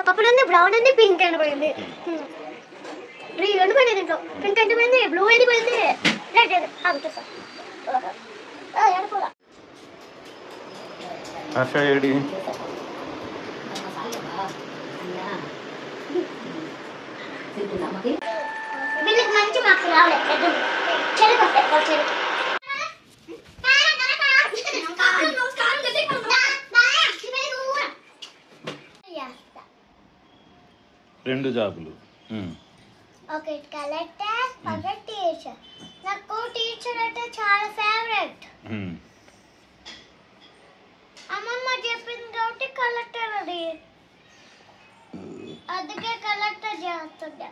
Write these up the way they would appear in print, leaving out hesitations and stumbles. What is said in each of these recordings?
పప్పులు ఉంది, బ్రౌన్ ఉంది, పింక్ ఎండిపోయింది. ఎండిపోయింది దీంట్లో. పింక్ ఎండిపోయింది, బ్లూ ఎండిపోయింది, రెడ్ వీళ్ళకి మంచి మార్క్స్ రావాలి. చెరుకు వస్తాయి. రెండు జాబులు. ఓకే, కలెక్టర్, ఒక టీచర్. నాకు టీచర్ అంటే చాలా ఫేవరెట్. అమ్మమ్మ చెప్పింది కాబట్టి కలెక్టర్ అది, అందుకే కలెక్టర్ చేస్తుండే.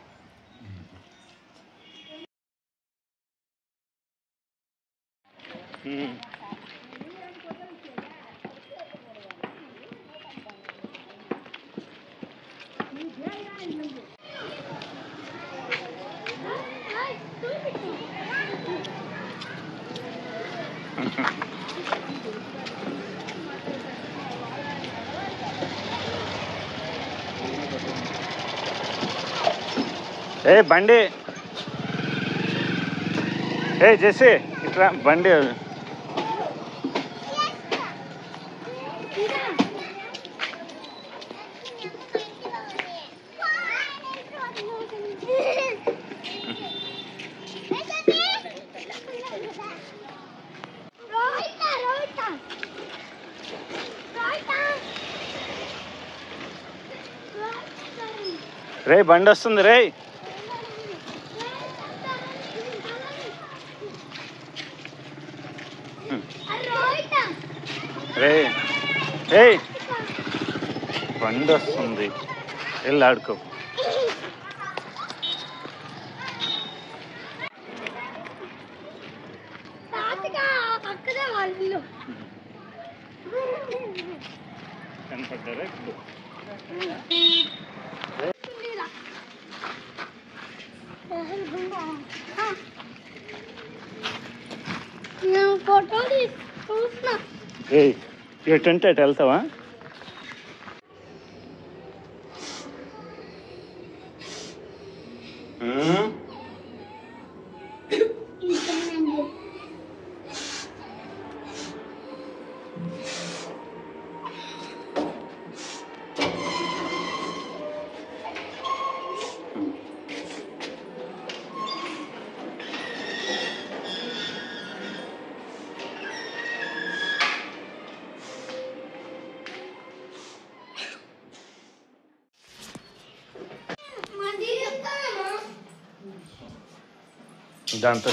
ఏ బండి, ఏ జెస్సీ ఇట్లా బండి. రే బండి వస్తుంది రే. రే ఏ బండి వస్తుంది, వెళ్ళి ఆడుకో. కనపడ్డారా ఇప్పుడు? ఎటంటే అటు వెళ్తావా?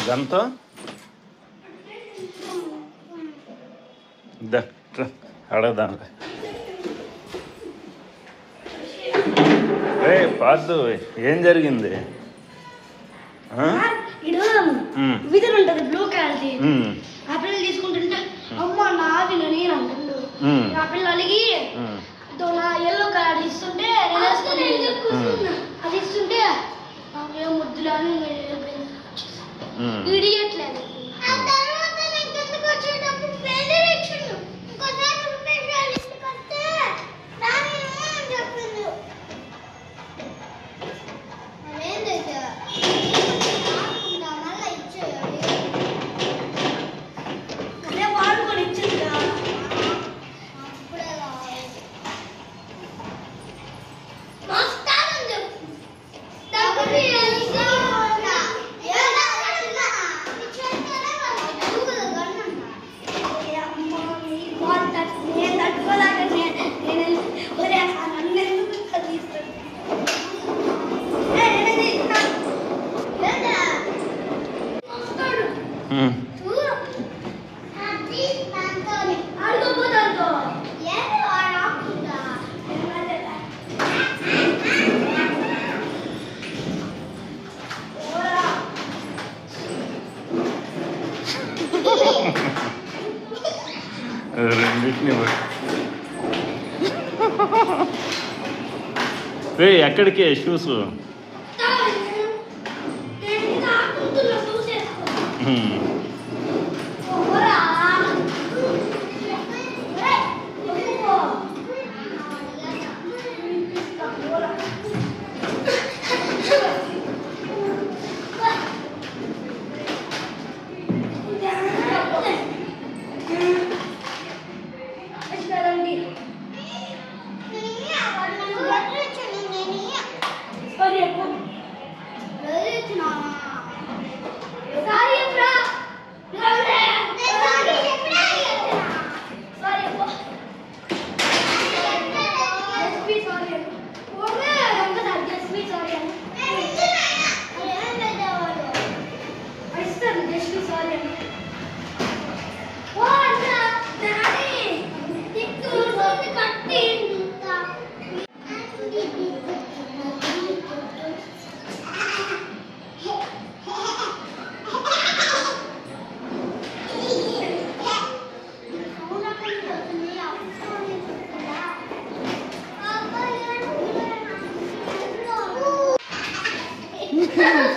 దాంతో అడగదాం. రే పాదు, ఏం జరిగింది? విధులు ఉంటది బ్లూ కలర్, ఆ పిల్లలు తీసుకుంటుంటే అమ్మ నాది నేను అంటుండు. ఆ పిల్లలు అలిగి ఎల్లో కలర్ ఇస్తుంటే అది ఇస్తుంటే ముద్దులు అని ఇడియట్లేదు. ఎక్కడికి షూస్?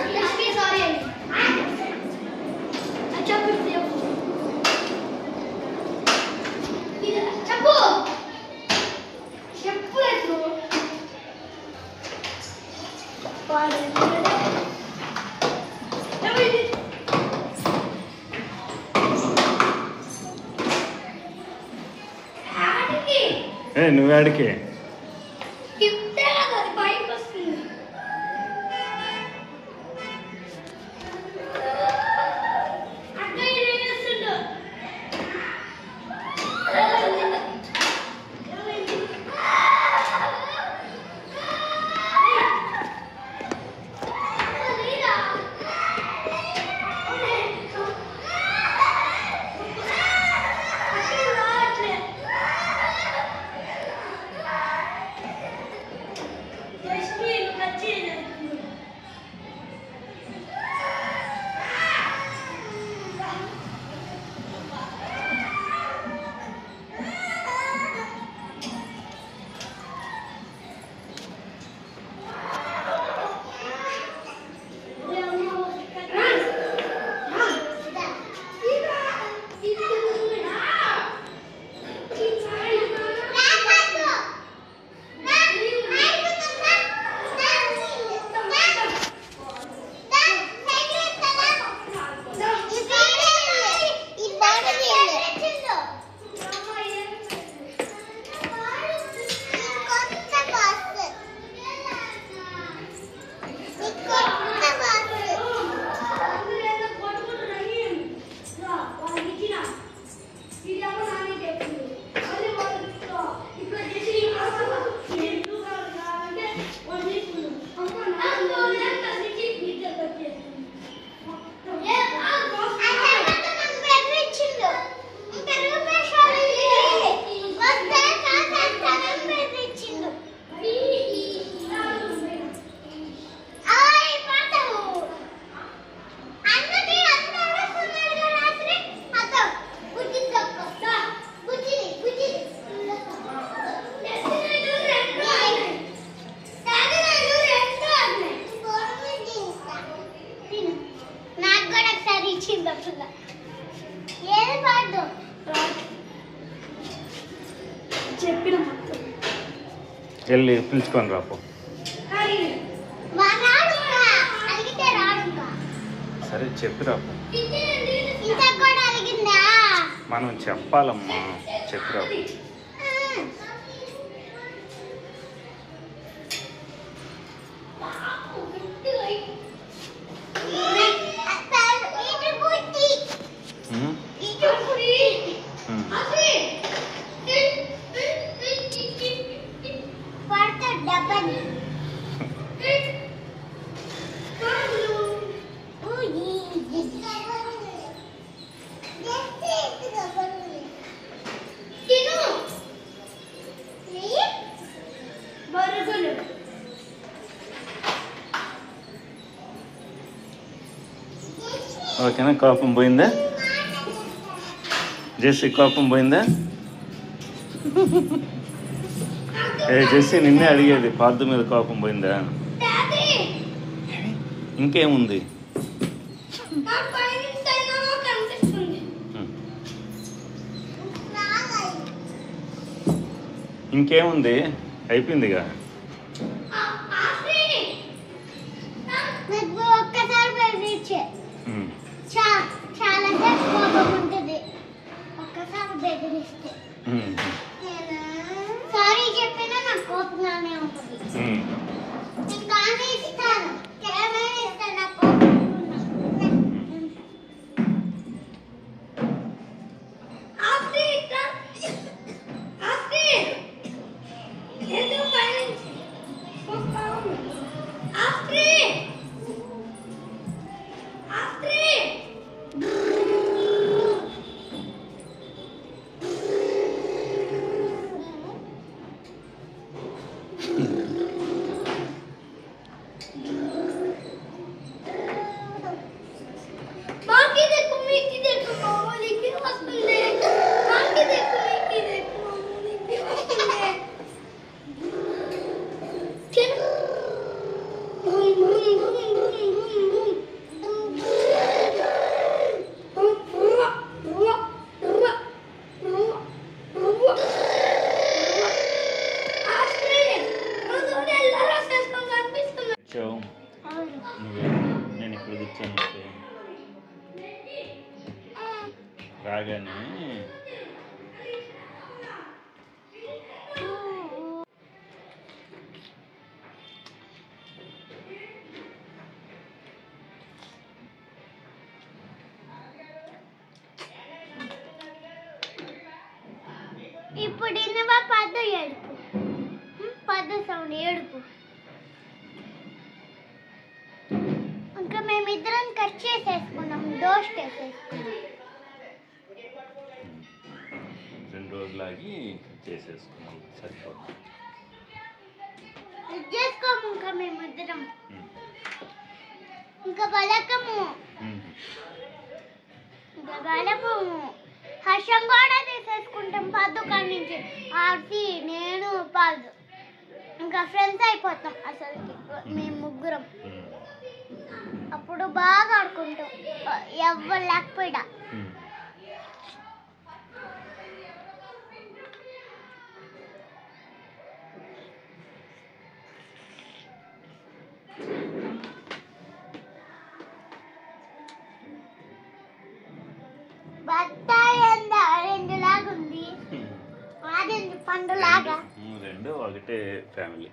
సారీ చెప్పు చెప్పు చెప్పు ఎట్లు నువ్వాడికి వెళ్ళి పిలుచుకొని రాపో. సరే చెప్పి రాపో. మనం చెప్పాలమ్మా, చెప్పి రాపో. ఓకేనా? కోపం పోయిందా జెస్సీ? కోపం పోయిందా? జెస్సీ నిన్నే అడిగేది, పార్దు మీద కోపం పోయిందా? ఇంకేముంది? ఇంకేముంది? అయిపోయిందిగా. సారీ చెప్పినా నాకు కోపంగానే ఉంటుంది. రాగానే ఇప్పుడు ఇన్నవా పద్దు ఏడుపు పద్దు సౌండ్ ఏడుపు. ఇంకా మేమిద్దరం కట్ చేసేసుకున్నాం, డోస్ట్ వేసేసుకున్నాం. 2 రోజులాగి చేసేసుకున్నాం, సరిపోతుంది. చేసుకోము ఇంకా మేమిద్దరం, ఇంకా పలకము, ఇంకా గడపము. హర్షం కూడా తీసేసుకుంటాం పద్దు కాడి నుంచి. ఆర్తి, నేను, పద్దు ఇంకా ఫ్రెండ్స్ అయిపోతాం అసలుకి మేము ముగ్గురం. అప్పుడు బాగా ఆడుకుంటాం ఎవరు లేకపోయినా. బత్తాయి రెండు లాగా ఉంది, ఆరెంజ్ పండు లాగా. 2 ఒకటే ఫ్యామిలీ.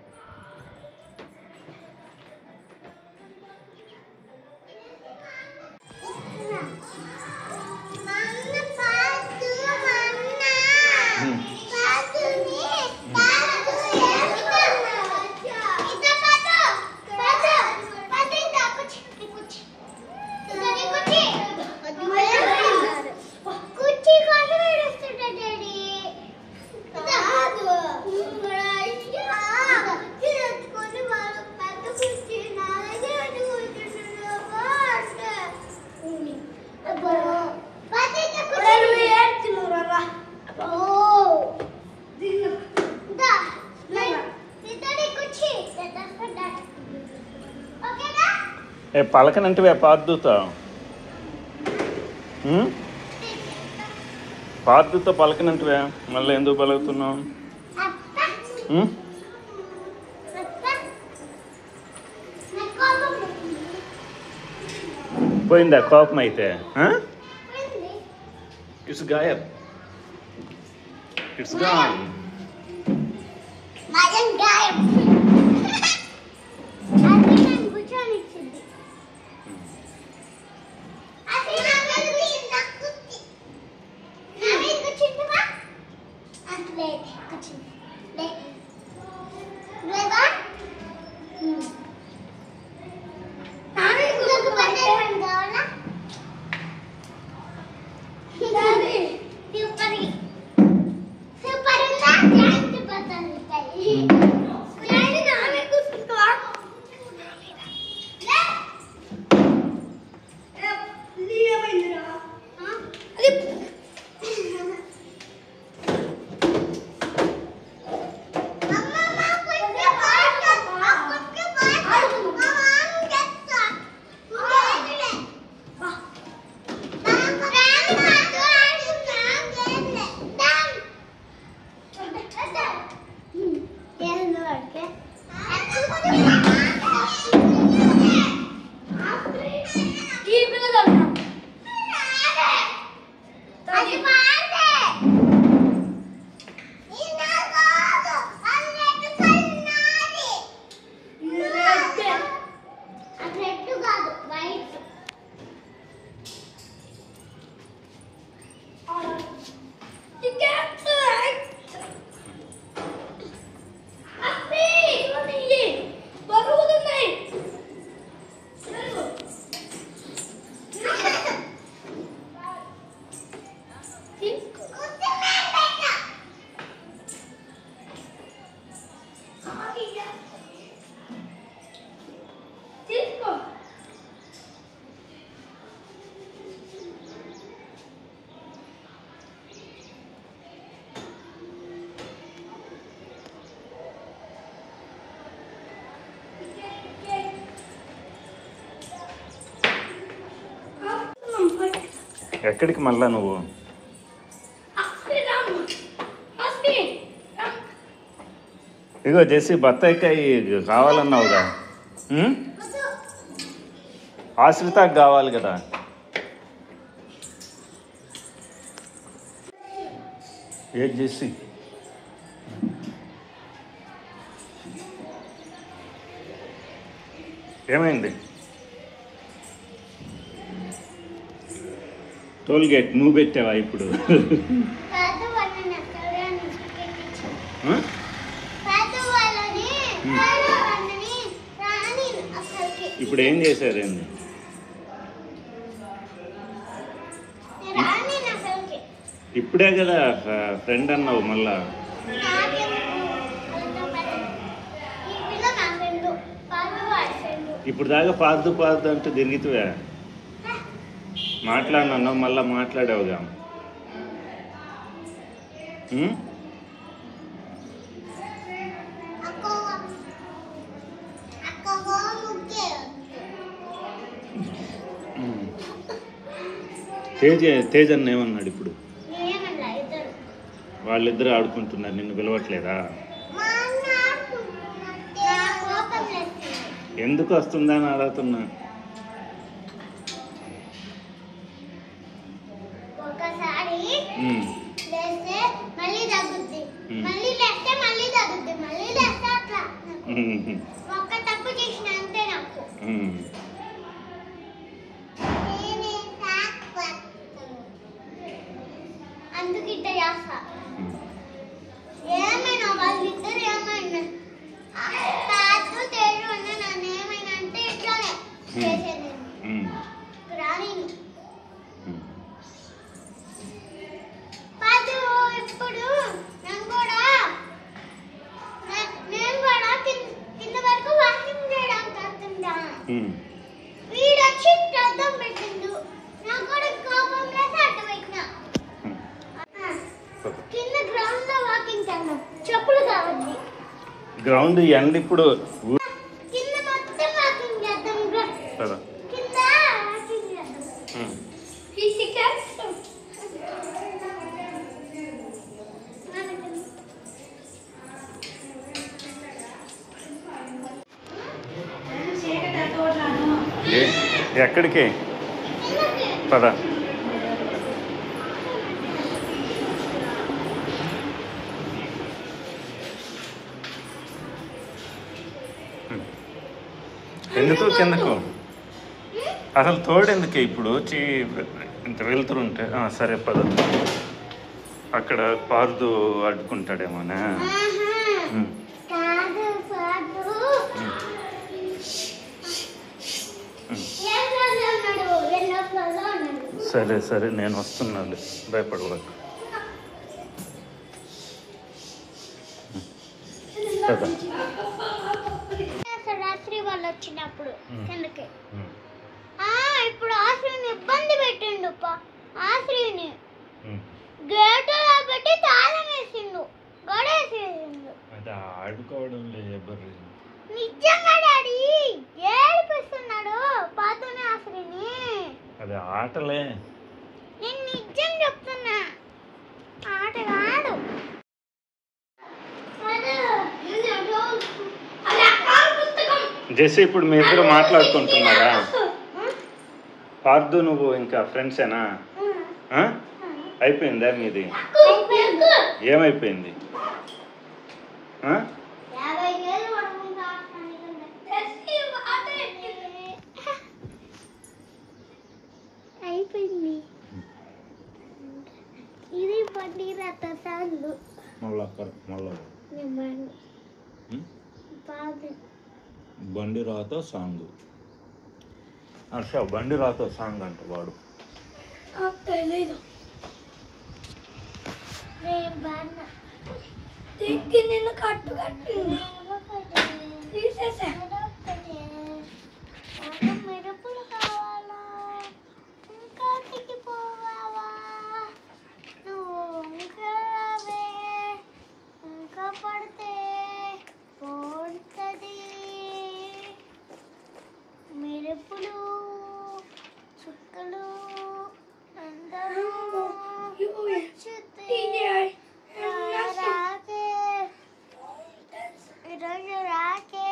పలకనంటే పాదుతో పాదుతో పలకనంటే మళ్ళీ ఎందుకు పలుకుతున్నావు? పోయిందా కోపం అయితే? ఇట్స్ గాయబ్, ఇట్స్ గాన్. ఎక్కడికి మళ్ళా నువ్వు? ఇగో జెస్సీ బత్తాయికాయ కావాలన్నావుగా, ఆశ్రితకు కావాలి కదా. ఏది చేసి ఏమైంది? టోల్ గేట్ నువ్వు పెట్టావా ఇప్పుడు? కాదు వాళ్ళని అక్కడే పెట్టించు. కాదు వాళ్ళని రాని అసలుకి. ఇప్పుడు ఏం చేశారండి? రాని అసలుకి. ఇప్పుడే కదా ఫ్రెండ్ అన్నావు మళ్ళా. ఇప్పుడు దాకా పార్దు పార్దు అంటూ తిరుగుతువా? మాట్లాడినావు మళ్ళా మాట్లాడావుగా. తేజ్ అన్న ఏమన్నాడు ఇప్పుడు? వాళ్ళిద్దరు ఆడుకుంటున్నారు, నిన్ను పిలవట్లేదా? ఎందుకు వస్తుందా అని అడుగుతున్నా. ఒకసారి లేస్తే మళ్ళీ తగ్గుద్ది, మళ్ళీ లేస్తే మళ్ళీ తగ్గుద్ది, మళ్ళీ లేస్తే అట్లా. ఒక్క తప్పు చేసిన అంతే నాకు. అందుకు ఇట్ట చేస్తా. ఏమైనా వాళ్ళిద్దరు ఏమైనా తాతు తేడు అన్న నన్ను ఏమైనా అంటే ఇట్లానే చేసేది. రాని పాదు ఇప్పుడు నేను కూడా కింద వరకు వాకింగ్ చేయడానికి వస్తుంటా. వీడు వచ్చి అర్థం పెట్టిండు, నాకు కూడా కోపం లేసి అడ్డు పెట్టినా. కింద గ్రౌండ్ లో వాకింగ్ చేద్దాం, చెప్పులు కావాలి. గ్రౌండ్ ఎండ ఇప్పుడు కింద మొత్తం వాకింగ్ చేద్దాం. కింద వాకింగ్ చేద్దాం. ఎక్కడికి పద. ఎందుకు కిందకు? అసలు తోడెందుకే ఇప్పుడు వచ్చి ఇంత వెళ్తుంటే? సరే పద. అక్కడ పార్దు అడ్డుకుంటాడేమోనా? సరే సరే నేను వస్తున్నాను, భయపడవద్దు. రాత్రి వాళ్ళు వచ్చినప్పుడు కిందకి ఇప్పుడు ఆశ్రయిని ఇబ్బంది పెట్టిండు. ఆశ్రయిని గేటులో పెట్టి తాళం వేసిండు, గొడవేసిండు. ఆడుకోవడం లేదు నిజంగా డాడీ ఏడిపిస్తున్నాడు పాతోనే ఆశ్రయిని. అది ఆటలే, నేను నిజం చెప్తున్నా, ఆట కాదు. జెస్సీ ఇప్పుడు మీ ఇద్దరు మాట్లాడుకుంటున్నారా? పార్దు నువ్వు ఇంకా ఫ్రెండ్సేనా? అయిపోయిందా మీది? ఏమైపోయింది? అయిపోయింది. ఇది బండి రథ సాంగ్. బండి రాతో సాంగ్. హర్ష బండి రాతో సాంగ్ అంట వాడు. తెలీదు. నిన్ను కట్టు కట్టింది తీసేసా. మెరుపులు కావాలా, ఇంకా తిరిగిపోవాలా, నువ్వు ఇంకా ఇంకా పడితే పోతుంది. మెరుపులు చుక్కలు అందరూ ఈరోజు రాకే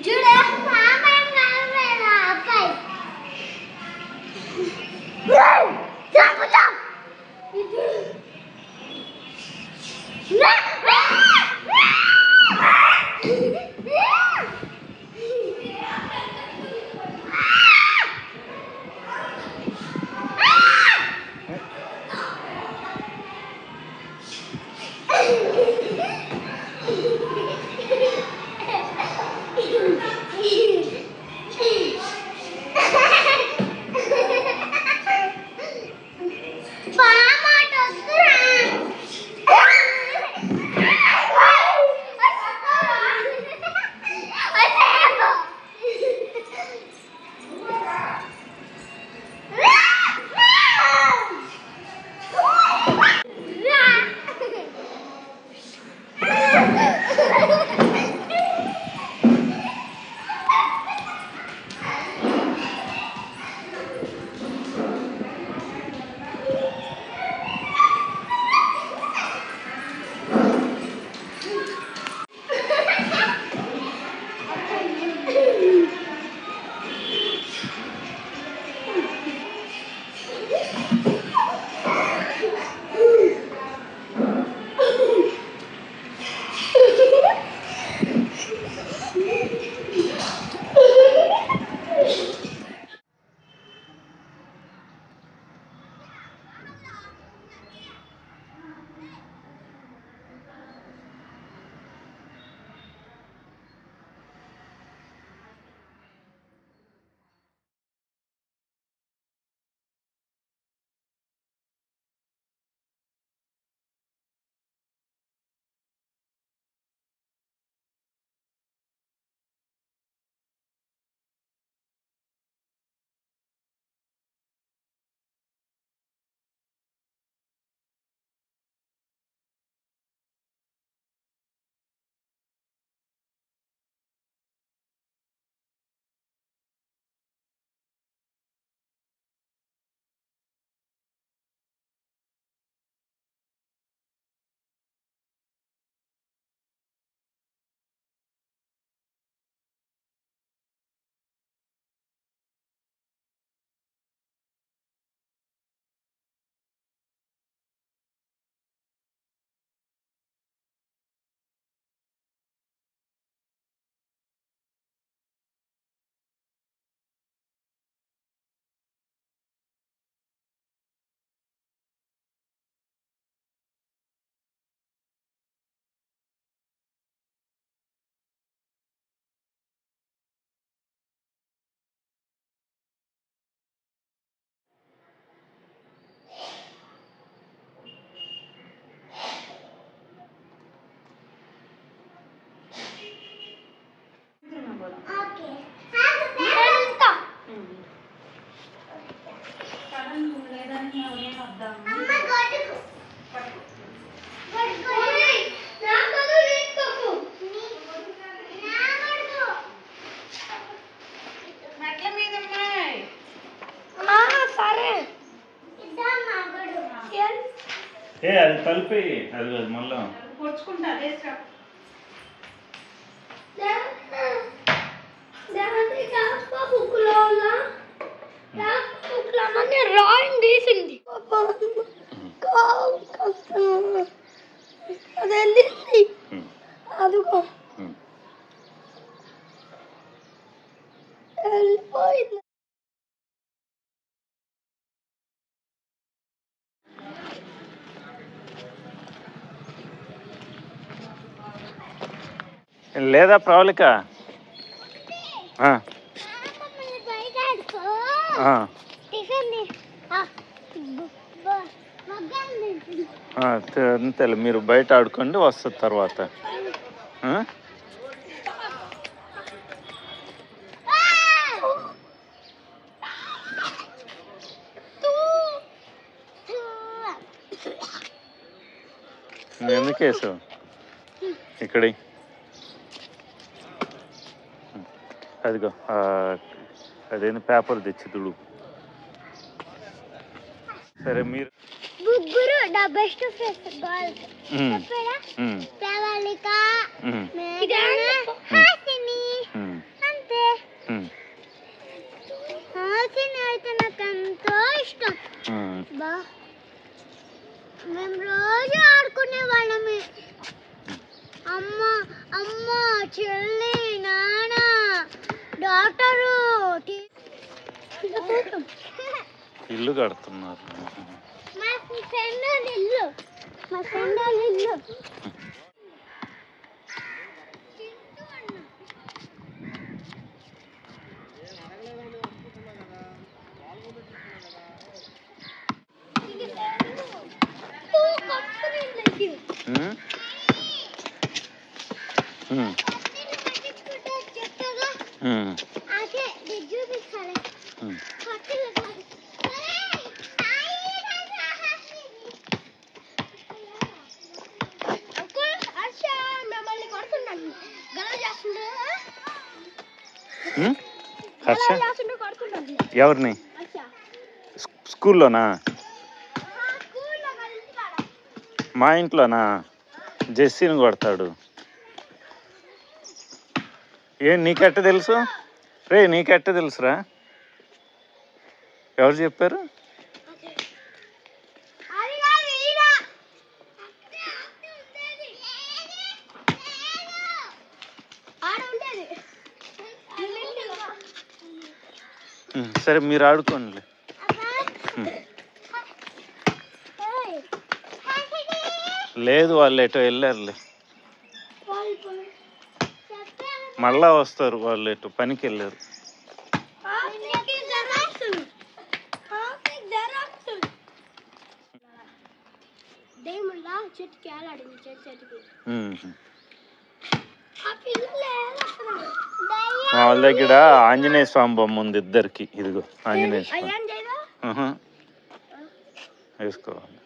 చూడే పాపం కావేలా అబ్బాయి చంపుతా ఏ అది కలిపి అది మళ్ళా పొడుచుకుంటా డ్రాయింగ్ తీసింది అది వెళ్ళింది అదిగో వెళ్ళిపోయింది. లేదా ప్రవళిక అంతేలే, మీరు బయట ఆడుకోండి, వస్తుంది తర్వాత. ఎందుకు వేసావు ఇక్కడి? అదిగో అదేంటి పేపర్ తెచ్చి తుడు. సరే మీరు ముగ్గురు నా బెస్ట్ ఫ్రెండ్స్ గర్ల్స్ చెప్పారా? ప్రవళిక, మేఘన, హాసిని. అమ్మ చెల్లి నాన్న డాక్టరు ఇల్లు కడుతున్నారు. మా ఫ్రెండ్ ఇల్లు హర్ష ఎవరిని? స్కూల్లోనా? మా ఇంట్లోనా? జెస్సీని కొడతాడు. నీకెట్ట తెలుసు రే? నీకెట్ట తెలుసురా? ఎవరు చెప్పారు? సరే మీరు ఆడుకోండి. లేదు వాళ్ళు ఎటో వెళ్ళారులే, మళ్ళా వస్తారు. వాళ్ళు ఎటో పనికి వెళ్ళారు. వాళ్ళ దగ్గర ఆంజనేయ స్వామి బొమ్మ ఉంది ఇద్దరికి. ఇదిగో ఆంజనేయ స్వామి వేసుకోవాలి.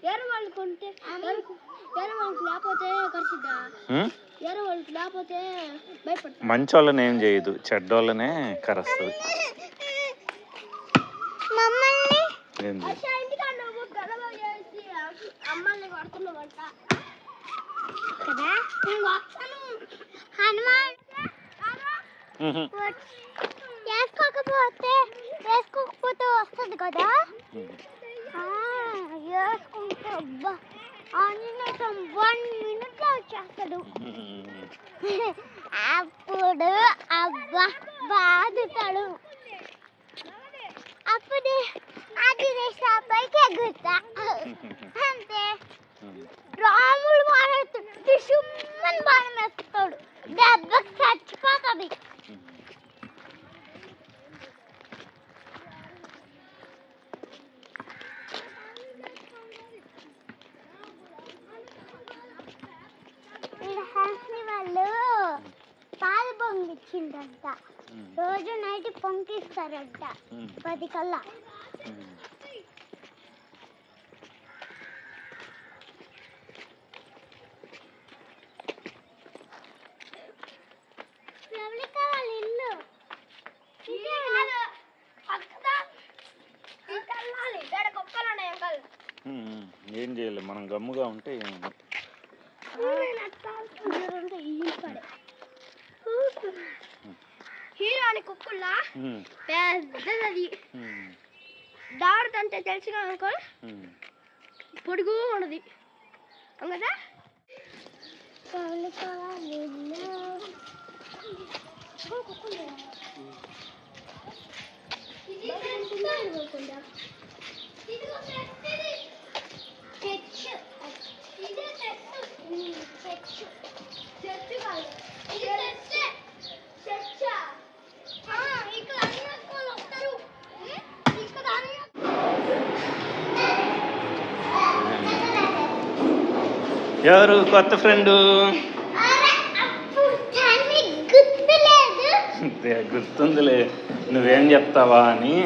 మంచోళ్ళని ఏం చేయదు, చెడ్డోళ్ళనే కరుస్తుంది. వేసుకోకపోతే వస్తుంది కదా. వేసుకుంటే అబ్బా ఆంజనేయ 1 minute లో వచ్చేస్తాడు. అప్పుడు అబ్బా బాధతాడు. అప్పుడు అది పైకి ఎగురుతా అంతే. రాముడు వాడుతాడు, సుమ్మని బాణం వేస్తాడు, దెబ్బకి చచ్చిపోతుంది. వాళ్ళు పాలు పొంగిచ్చిందంట, రోజు నైట్ పొంగిస్తారంట 10 కల్లా. వాళ్ళ ఇల్లు ఏం చేయలేదు, మనం గమ్ముగా ఉంటే హీరోని కుక్కుల్లా పెద్దది దాడుతంటే తెలుసుగా అంకుల్, పొడుగు ఉండదు కదా. ఎవరు కొత్త ఫ్రెండ్? గుర్తుందిలే, నువ్వేం చెప్తావా అని.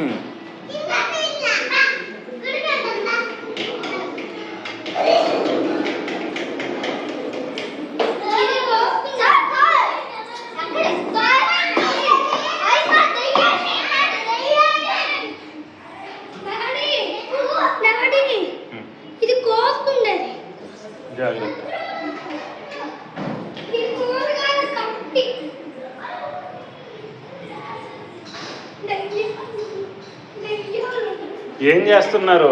జాగ్రత్త. ఏం చేస్తున్నారు?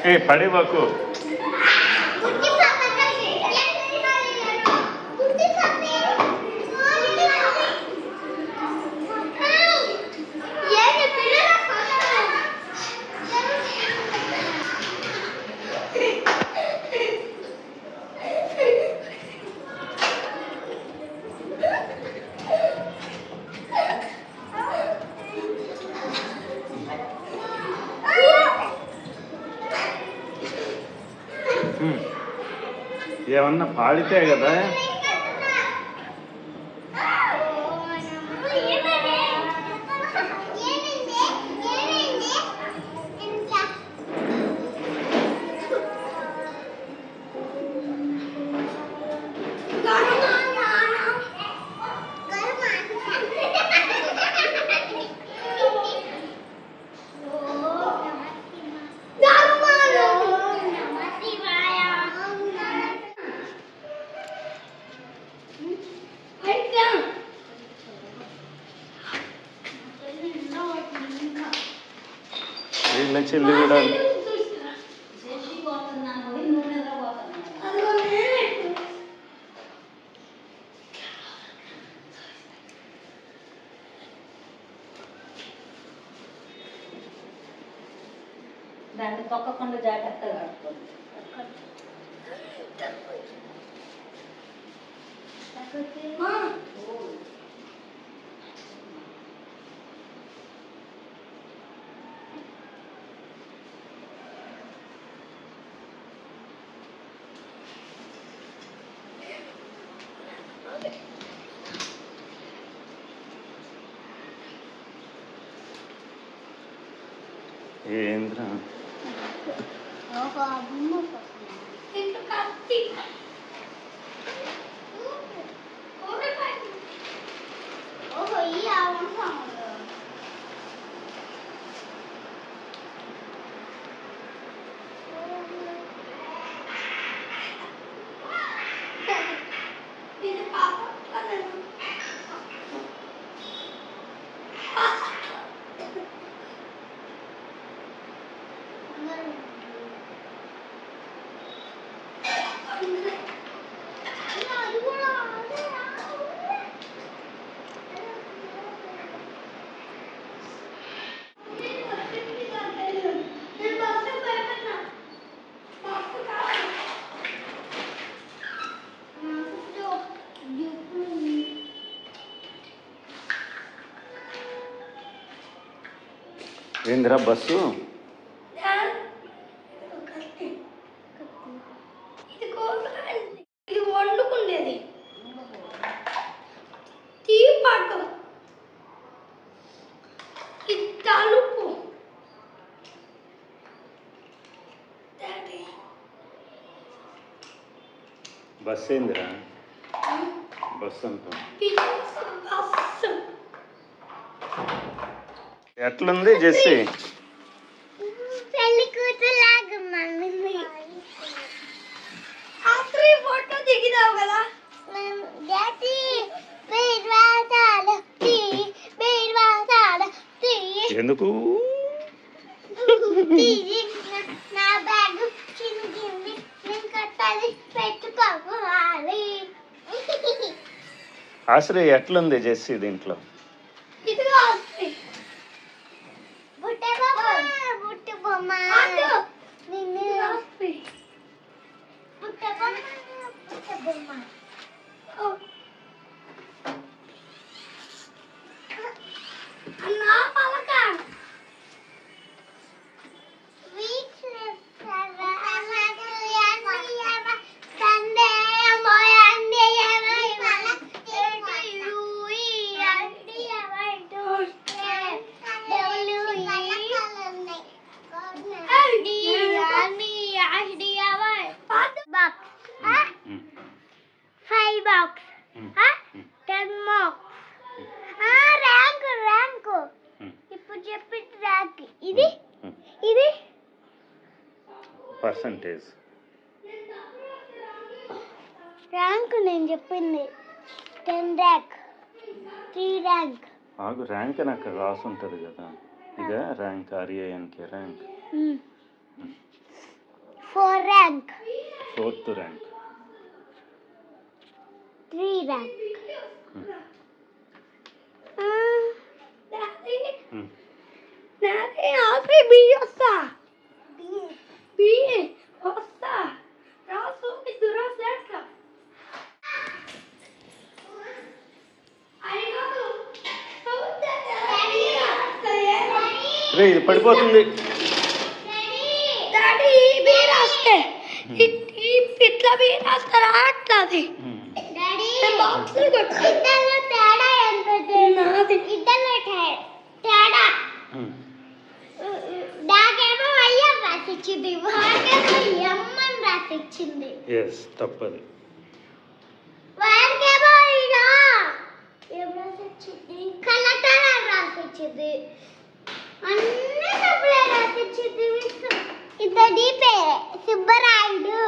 ఏ పడేవాకు ఏమన్నా పాడితే కదా వీళ్ళ చెల్లి కూడా దాన్ని తొక్కకుండా జాగ్రత్తగా కట్టుకోండి. ఏంద్రా ఏంద్రా బస్సు ఇది వండుకునేది తీ పాటు ఇది తలుపు బస్సు ఏందిరా బస్సు అంతా ఎట్లుంది జెస్సీ పెళ్లి కూతురులాగా మమ్మీ అసలు ఫోటో దిగిదావు కదా జెస్సీ బీర్వాసాలు తీ బీర్వాసాలు తీ ఎందుకు నా బ్యాగ్ చిందింది నేను కట్టాలి పెట్టుకోవాలి ఆశ్రయ ఎట్లుంది జెస్సీ దీంట్లో ఇదిగో బుట్ట బొమ్మ నిన్ను బుట్ట బొమ్మ అన్నా పలక పర్సంటేజ్. ర్యాంక్ నేను చెప్పింది 10 ర్యాంక్ 3 ర్యాంక్. ఆగు, ర్యాంక్ అని అక్కడ రాసి ఉంటుంది కదా, ఇదే rank, RANK rank. 4 rank 4th rank. 3 rank. నాకే ఆపే బి వస్తా బి వస్తా రాసు ఇద్దరు రాస్తా రే ఇది పడిపోతుంది. డాడీ బి రాస్తే ఇట్లా బి రాస్తారా అట్లాది డాడీ బాక్సులు కొట్టు. ఇద్దరిలో తేడా ఏంటంటే నాది ఇద్దరిలో తేడా నాకేమో అయ్యం రాసిచ్చింది, వాడికేమో ఎమ్మని రాసిచ్చింది. ఎస్ తప్పది. వాడికేమో ఇలా ఏం రాసిచ్చింది, కలెక్టర్ అని రాసిచ్చింది. అన్ని తప్పులే రాసిచ్చింది. ఇద్దరి పేరే సుబ్బరాయుడు.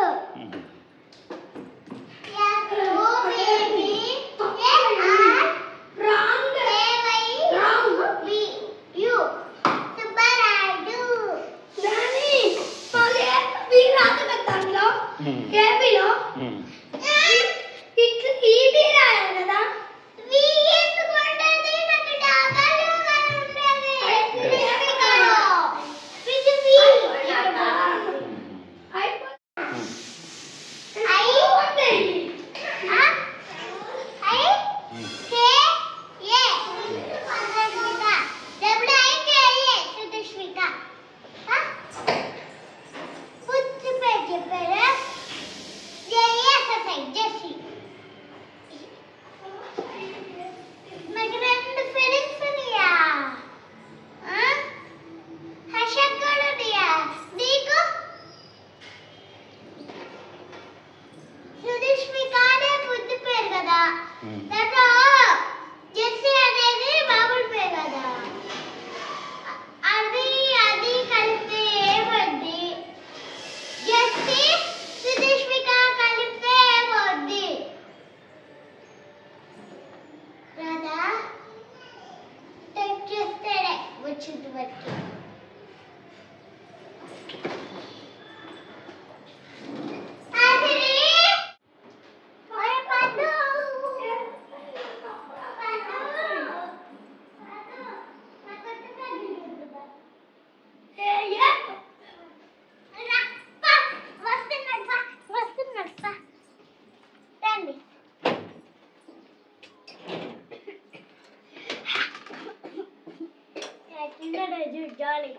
జాలి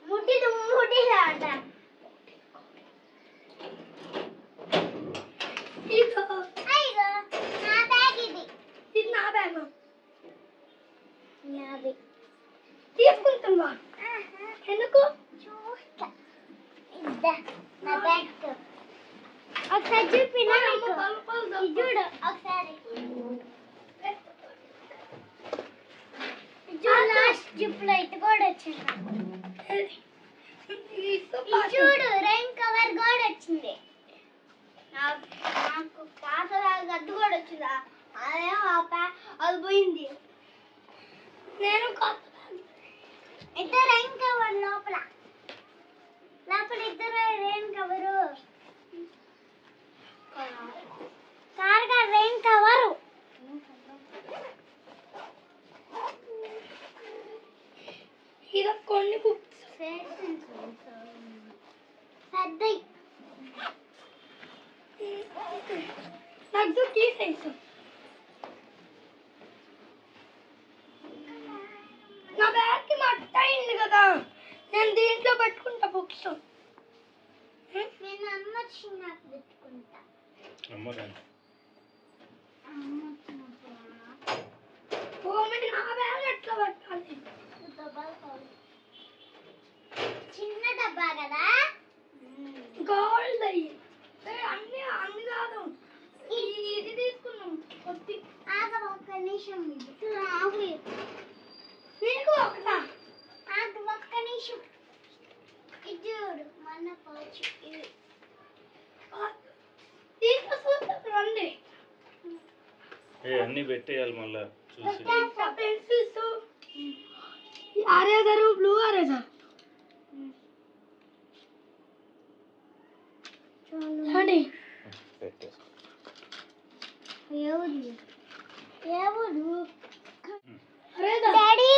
ముట్టిలు ముట్టిలాట. అయ్యో నా బ్యాగ్ ఇది. ఇది నా బ్యాగ్ నాది. తీసుకుంటున్నా ఎందుకు చూస్తా. ఇద్దా నా బ్యాగ్. ఒకసారి చూపినా నీకు. ఇది చూడు ఒకసారి. లాస్ట్ జిప్లో ఇది కూడా వచ్చింది. చూడు రెయిన్ కవర్ కూడా వచ్చింది. నాకు పాత గద్దు కూడా వచ్చిందా, అదేమో అది పోయింది. నేను ఇద్దరు రెయిన్ కవర్ లోపల ఇద్దరు రెయిన్ కవరు కార్గా రెయిన్ కవరు. ఇలా కొన్ని బుక్స్ పెద్దవి. నాకు తీసేసు. నా బ్యాగ్కి మట్ట అయింది కదా, నేను దీంట్లో పెట్టుకుంటా బుక్స్. నేను అమ్మ చిన్నకు పెట్టుకుంటా. నా బ్యాగ్ ఎట్లా పెట్టాలి? చిన్న డబ్బా కదా, గోల్డ్ అయ్యి అన్ని అన్ని కాదు. ఇది తీసుకున్నాం కొద్ది. ఒక్క నిమిషం ఆగు. నీకు ఒకటా? ఒక్క నిమిషం ఇది చూడు. మన అన్నీ పెట్టేయాలి మళ్ళా చూసి. పెన్సిల్స్ అరేజర్ బ్లూ అరేజర్ అండి. పెట్టేసుకో. డాడీ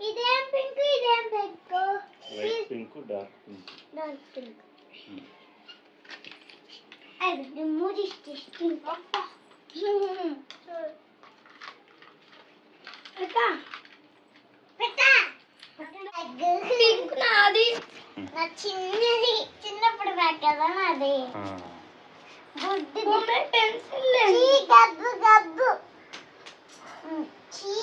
ఇదేం పింక్ ఇదేం pink light pink dark pink. Dark pink అది మూడి టెస్టింగ్ అప్పా అక్క పెట్టా పింక్ నాది. నా చిన్నది చిన్నప్పుడు బ్యాగ్ కదా నాది గుడ్డి బొమ్మ పెన్సిల్ చీ గబ్బు గబ్బు చీ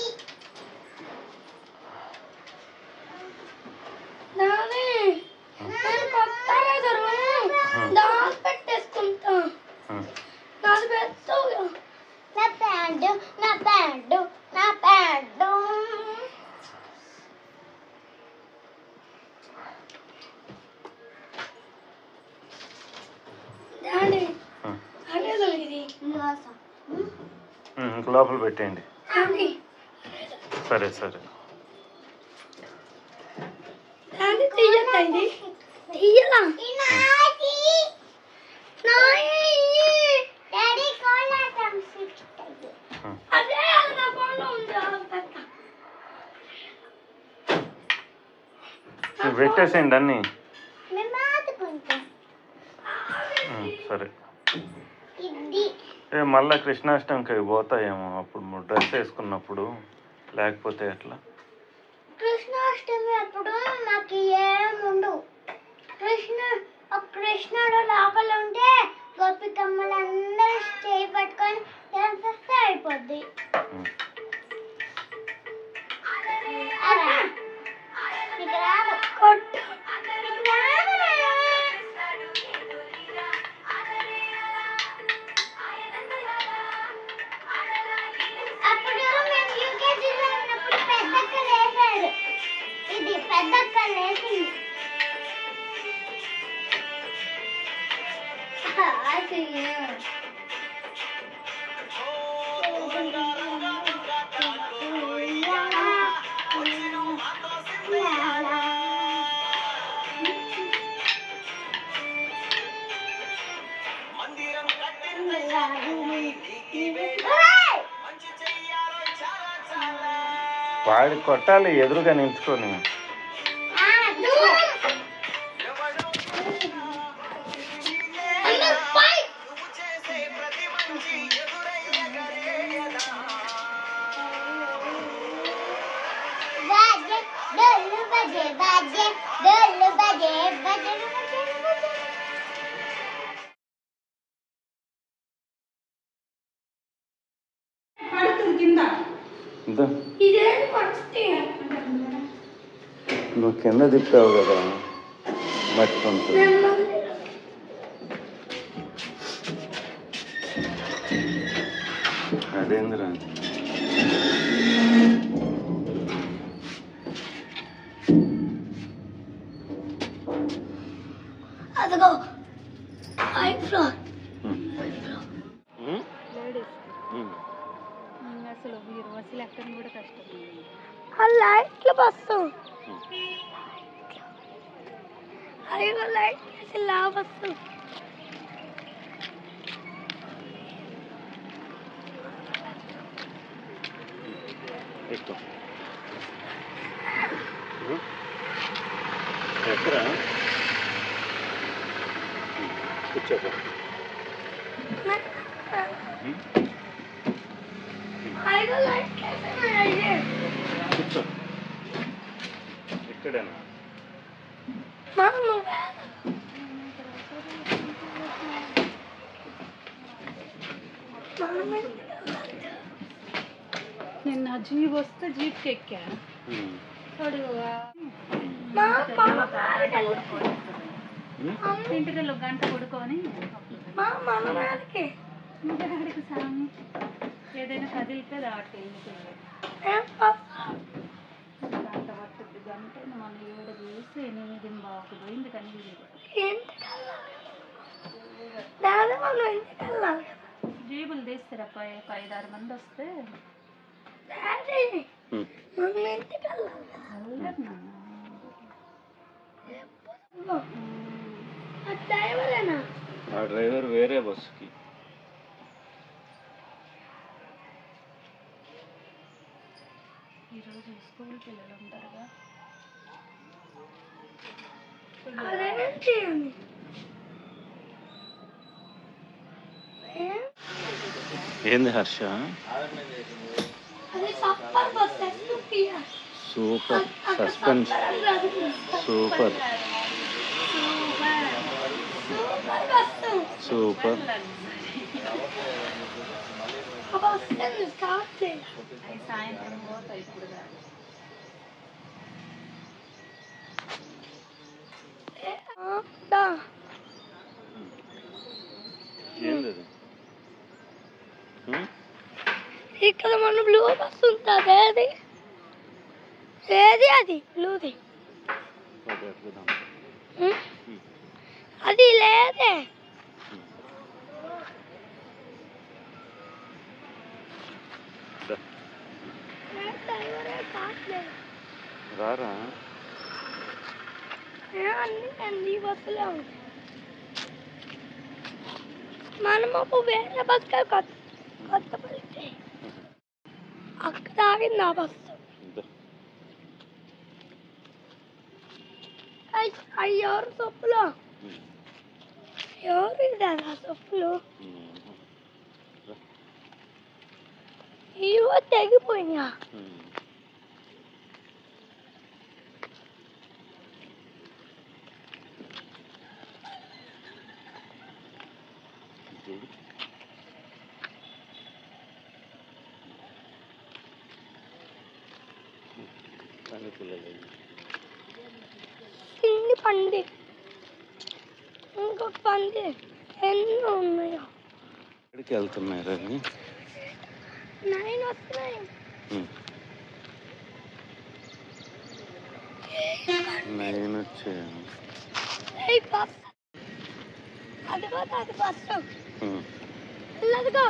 నాది. నేను కొత్త అరేజర్ దాని పెట్టేసుకుంటా. నాది పెద్దగా. నా ప్యాంటు నా ప్యాంటు నా ప్యాంటు డాడీ అరేజర్ ఇది. ఇంక లోపల పెట్టేయండి. డాడీ సరే సరే. డాడీ తీయద్దా ఇది? తీయలా? నాది నాయి. డాడీ కోలాటం స్విచ్ అదే నా ఫోన్లో ఉంది. పెద్ద పెట్టేసేయండి అన్నీ. మేము ఆడుకుంటాం సరే. ఇది మళ్ళీ కృష్ణాష్టమికి అవి పోతాయేమో అప్పుడు డ్రెస్ వేసుకున్నప్పుడు, లేకపోతే ఎట్లా? కృష్ణాష్టమి అప్పుడు మాకు ఏముండవు. కృష్ణుడు లోపల ఉంటే గోపికమ్మలందరూ చేయి పట్టుకొని డాన్స్ చేస్తే అయిపోద్ది. అలా నీకు రాదు కొట్టు. నీకు రాదురా. అప్పుడు మేము యూకేజీలో ఉన్నప్పుడు పెద్దక్క లేసాడు. ఇది పెద్దక్క లేసింది. వాడి కొట్టాలి ఎదురుగా నిల్చుకొని. ఇదో ఇదేంటి పట్టి? నువ్వు కింద తిప్పావు కదా, మట్టి ఉంటుంది. అదేందిరా? అదిగో వైట్ ఫ్లోర్. అసలు మీరు బస్సులు ఎక్కడం కూడా కష్టం. ఆ లైట్ల బస్సు. అదిగో లైట్ లా బస్సు. ఎక్కువ ఎక్కడ కూర్చోపో. అదిగో లైట్ కూర్చో. ఇక్కడేనా? నిన్న జీప్ వస్తే జీప్కి ఎక్కా. ఇంటికెళ్ళి గంట పడుకొని డాడీకి సాంగ్ ఏదైనా కదిలితే దాటి గంట పట్టుద్ది. గంట మన ఏడ చూసి 8 బాకు పోయింది. కానీ జీబులు తీస్తారు ఒక 5-6 మంది వస్తే డాడీ ఉమ్. మనం ఇంటికి వెళ్ళాలి. వెళ్ళరు నాన్న. ఆ డ్రైవరేనా? ఆ డ్రైవర్ వేరే బస్సుకి. ఈరోజు స్కూల్ పిల్లలు ఉంటారుగా. అదేంటి అని ఏంది హర్ష? అది supper bus S U P R. Super suspense. Super super bus. Super. ఆ బస్సు స్టార్ట్ చేయాలి. అవి సాయంత్రం పోతాయి, ఇప్పుడు కాదు. ఏంది అది? ఇక్కడ మన బ్లూ బస్ ఉంటుంది. అది ఏది? అది బ్లూది. అది లేదే. రారా? అన్ని బస్సులే ఉంటాయి. మనము వేరే బస్సు కొత్తపల్లి అక్కడ ఆగింది ఆ బస్సు. అవి ఎవరు సొప్పులు? ఎవరు ఇదారు ఆ సొప్పులు? ఇవో తెగిపోయినా. చిన్ని పంది, ఇంకొక పంది, ఎన్నో ఉన్నాయో. ఎక్కడికి వెళ్తున్నాయి రవి? 9 వస్తున్నాయి. 9 వచ్చాయి. బస్ అదిగో, అది బస్సు వెళ్ళదుగో.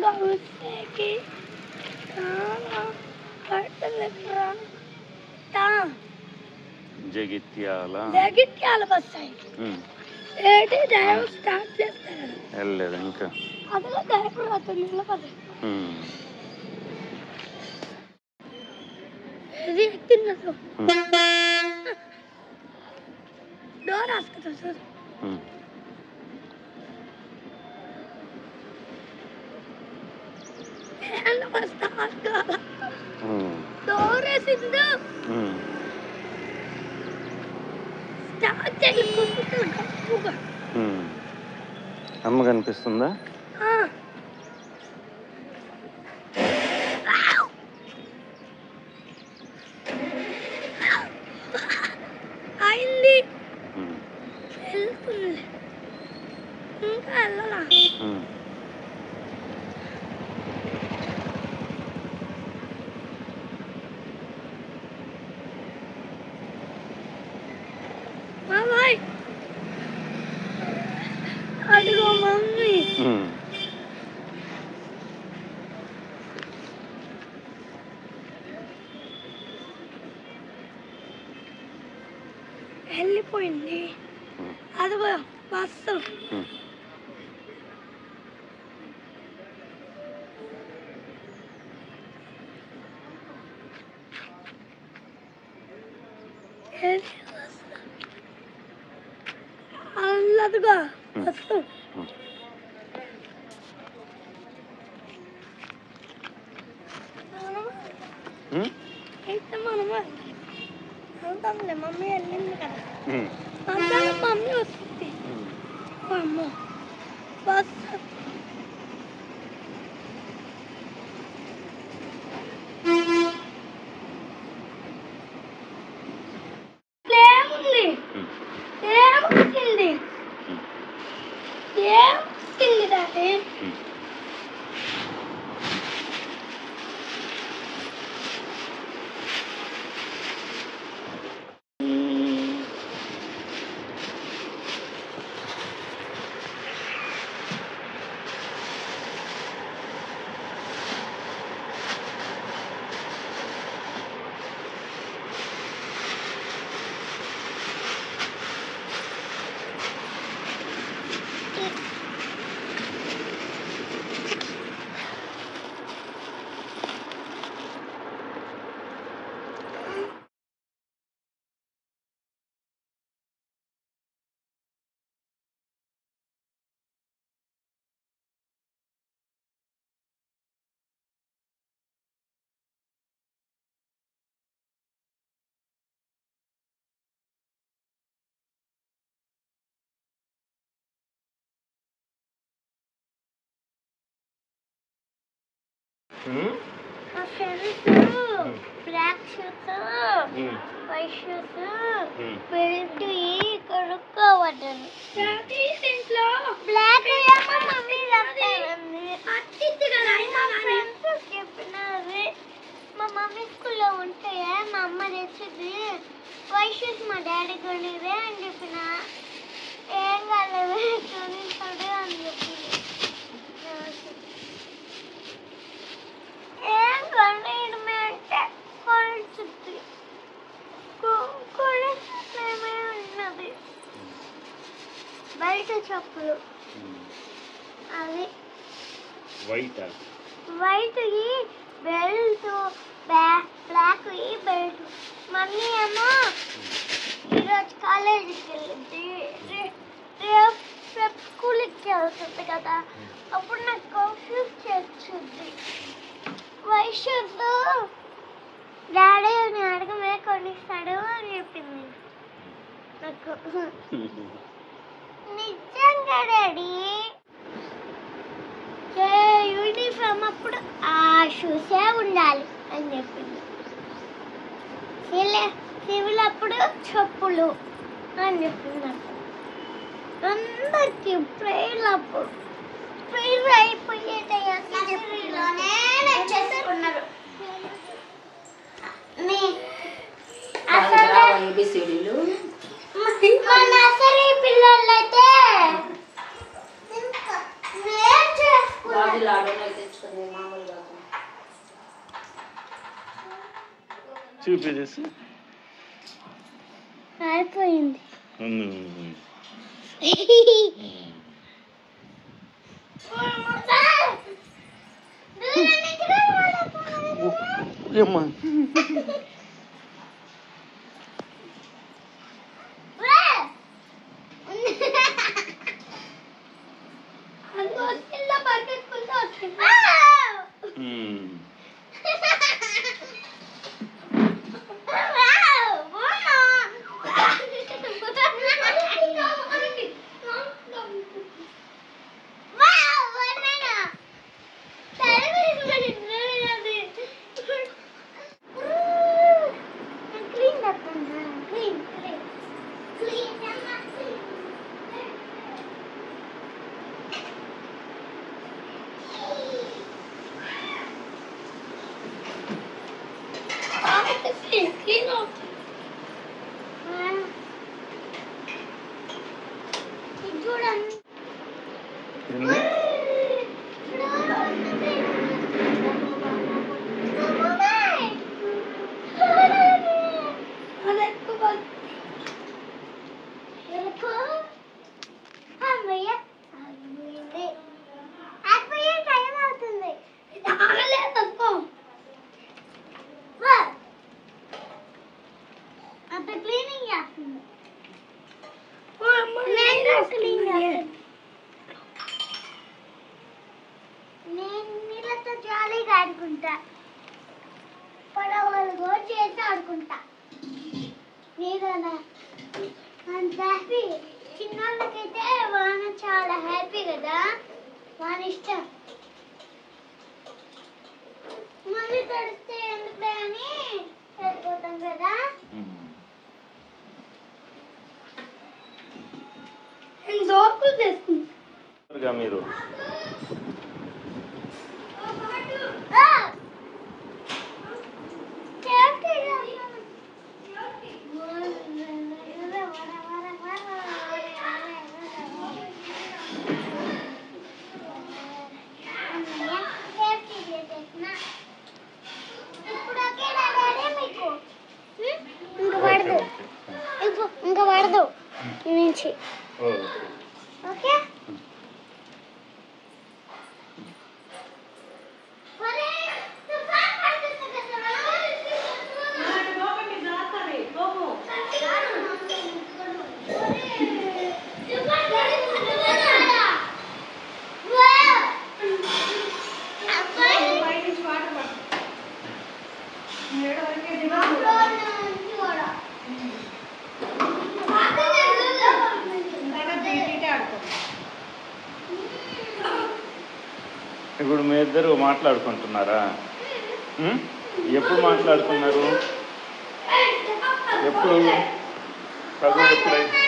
గౌసేకి జగిత్యాల బస్సు ఏంటి? డ్రైవర్ స్టార్ట్ చేస్తాడు. వెళ్ళలేదు ఇంకా. అదిలో డ్రైవర్ అతను నిలబడి ఇది ఎక్కినట్టు డోర్ వేసుకుంటా చూడు. డోర్ వేసిండు. స్టార్ట్ చేయకుండా అమ్మ కనిపిస్తుందా? అయింది, వెళ్తుంది, ఇంకా వెళ్ళాలా? మామయ్య అదిగో మమ్మీ. వెళ్ళిపోయింది. అదిగో బస్సు. అదిగో బస్సు. అయితే మనము వెళ్తాంలే. మమ్మీ వెళ్ళింది కదా, మమ్మీ వస్తుంది. అమ్మ బస్సు ఏముంది? ఏమొచ్చింది? ఏమొచ్చింది డాడీ? మా friends black shoes white shoes belt కొనుక్కోవద్దని బ్లాక్ మమ్మీ చెప్పినది. మా మమ్మీ స్కూల్లో ఉంటాయా మా అమ్మ తెచ్చింది. వైట్ షూస్ మా డాడీ కొనివే అని చెప్పిన. ఏం కాలేవే కొనిస్తాడు అని చెప్పింది. ఏం కొనేయడమే అంటే కొనిస్తుంది. కొనేమే ఉన్నది. బయట చెప్పులు అవి white belt black belt. Mummy ఏమో ఈరోజు కాలేజీకి వెళ్ళింది. రేపు స్కూల్కి వెళ్తుంది కదా, అప్పుడు నాకు కన్ఫ్యూజ్ చేస్తుంది. వైట్ షూస్ డాడీ అని అడగమే కొనిస్తాడు అని చెప్పింది నాకు. నిజంగా డాడీ యూనిఫామ్ అప్పుడు ఆ షూసే ఉండాలి అని చెప్పింది. సివిల్ అప్పుడు చెప్పులు అని చెప్పింది. అందరికి ప్రేయర్ అప్పుడు ప్రేయర్ అయిపోయేటయ్యారు. నర్సరీ పిల్లలైతే చూపించేసి అయిపోయింది. ఏమ్మా చూడండి అంత క్లీనింగ్ చేస్తుంది. నేను నీళ్ళతో జాలీగా ఆడుకుంటా. పడవలు కూడా చేసి ఆడుకుంటా. నీదన్నా అంత హ్యాపీ. చిన్నోళ్ళకైతే వాన చాలా హ్యాపీ కదా, వాన ఇష్టం. మళ్ళీ తడిస్తే ఎందుకులే అని వెళ్ళిపోతాం కదా. మీరు ఇంకా పడదు నుంచి. ఓకే ఇప్పుడు మీ ఇద్దరు మాట్లాడుకుంటున్నారా? ఎప్పుడు మాట్లాడుతున్నారు? ఎప్పుడు చదువు ఎప్పుడైతే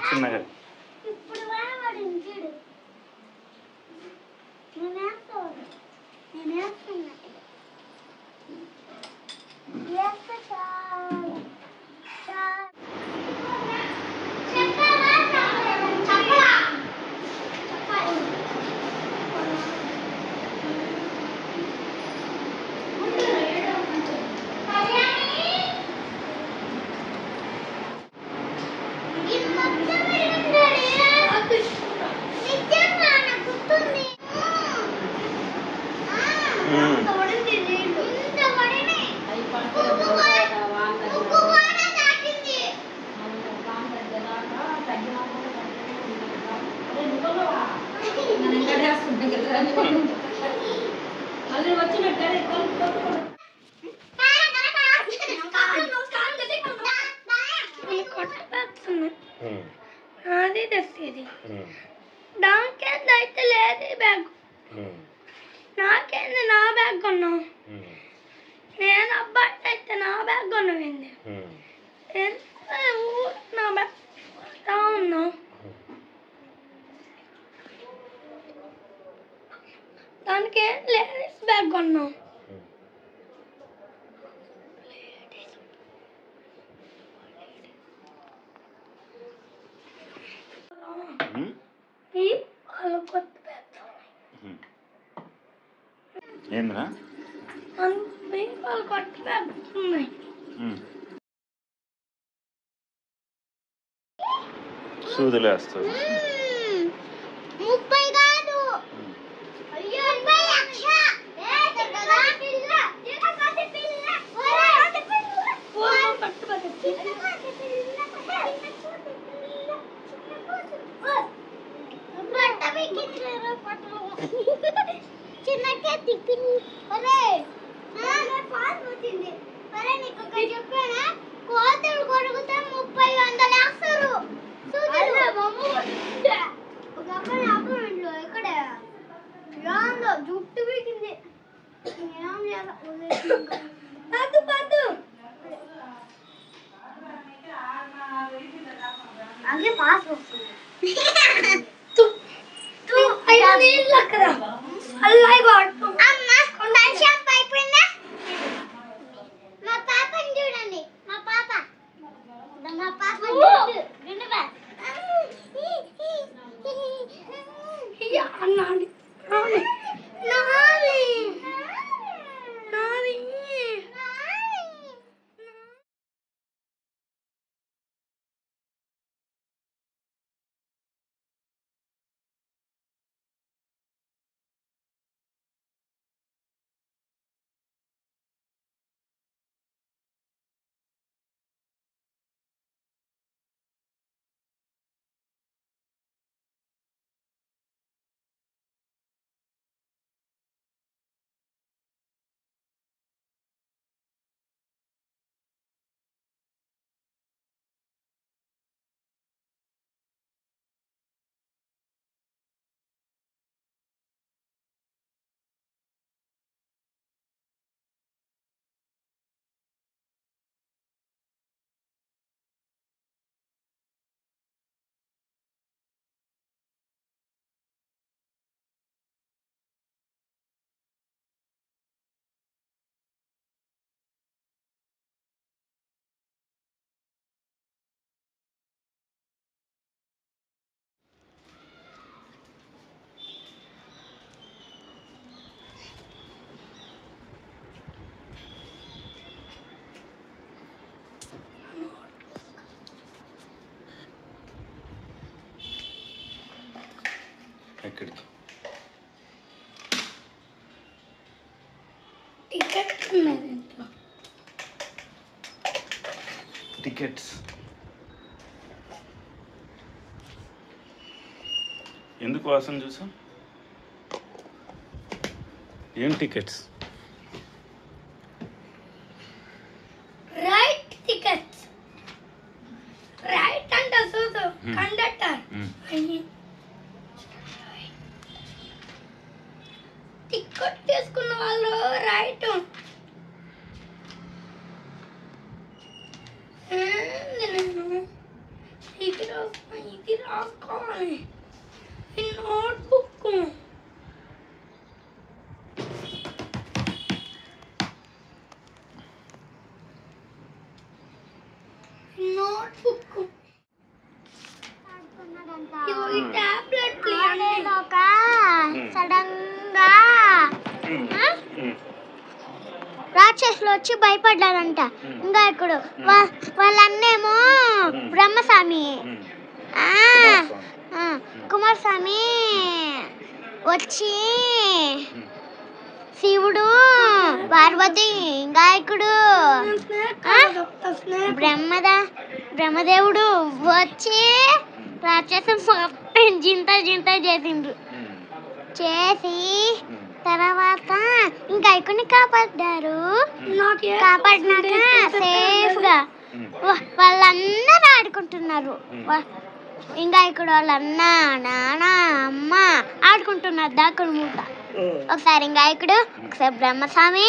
చిన్నగా అది దానికేంది అయితే లేదు ఈ బ్యాగ్. నాకేంది నా బ్యాగ్ కొన్నావు. నేను అబ్బాయి అయితే నా బ్యాగ్ కొన్నవింది. నా బ్యాగ్ కొడతా ఉన్నావు. దానికి ఏం లేడీస్ బ్యాగ్ కొన్నావు. వాళ్ళు కొత్త బ్యాగ్ ఏంద్రా వాళ్ళు కొత్త బ్యాగ్ ఉన్నాయి. సూదులేస్తుంది. 30 కాదు. అయ్యో 30 లక్ష. కదా పిల్ల. చిన్నపాటి పిల్ల. ఒరేయ్ చిన్నకే తిప్పింది. ఒరేయ్ పాస్ వచ్చింది. ఒరే నీకు ఒకటి చెప్పానా, కోతులు కొడుకుతే 30-100 వేస్తారు. ఒక అబ్బాయి అప్పుడు ఎక్కడ ఏందో జుట్టు పీకింది. ఏం చేయాలి అదే పాస్ వస్తుంది. మా పాపని చూడండి. మా పాప ఎక్కడికి? టికెట్స్ ఎందుకు వాసన చూసాం? ఏం టికెట్స్? Right tickets. రైట్ అంటే చూసు కండక్టర్ టికెట్ తీసుకున్న వాళ్ళు రైట్. ఇది రాసుకోవాలి. నోట్ బుక్ ఈ టాబ్లెట్ సడన్ గా రాక్షసులు వచ్చి భయపడ్డారంట. ఇంకా ఇప్పుడు వాళ్ళన్నేమో బ్రహ్మస్వామి కుమారస్వామి వచ్చి శివుడు పార్వతి గాయకుడు బ్రహ్మదేవుడు వచ్చి రాక్షసం జింత చేసిండ్రు. చేసి తర్వాత ఇంకా గాయకుడిని కాపాడారు. కాపాడినాక సేఫ్ గా వాళ్ళందరూ ఆడుకుంటున్నారు. ఇంకా ఇక్కడ వాళ్ళ అన్న నాన్న అమ్మ ఆడుకుంటున్నారు దాక్కుడు మూత. ఒకసారి ఇంగాయకుడు, ఒకసారి బ్రహ్మస్వామి,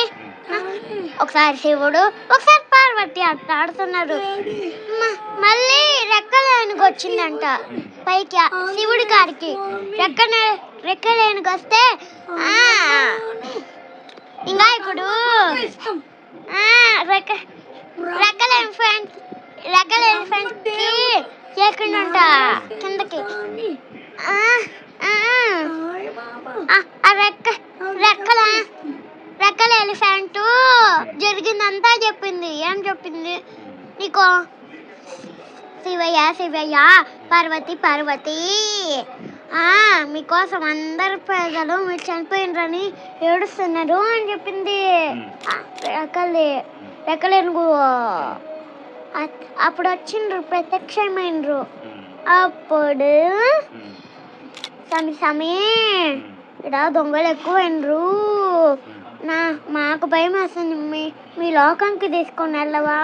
ఒకసారి శివుడు, ఒకసారి పార్వతి ఆడుతున్నారు. మళ్ళీ రెక్కలేనికి వచ్చిందంట పైకి శివుడి కాడికి. రెక్కలేనికి వస్తే ఇంగాయకుడు రెక్కలేని ఫ్రెండ్స్ చేయకుండంట కిందకి. రెక్కల ఎలిఫెంట్ జరిగిందంతా చెప్పింది. ఏం చెప్పింది నీకు? శివయ్య శివయ్య, పార్వతి పార్వతి, మీకోసం అందరు ప్రజలు మీరు చనిపోయినరని ఏడుస్తున్నారు అని చెప్పింది. రెక్కలేనుగు అప్పుడు వచ్చిండ్రు, ప్రత్యక్షమైనరు. అప్పుడు సమీ ఇక్కడ దొంగలు ఎక్కువైనరు, మాకు భయం వస్తుంది, మీ లోకంకి తీసుకొని వెళ్ళవా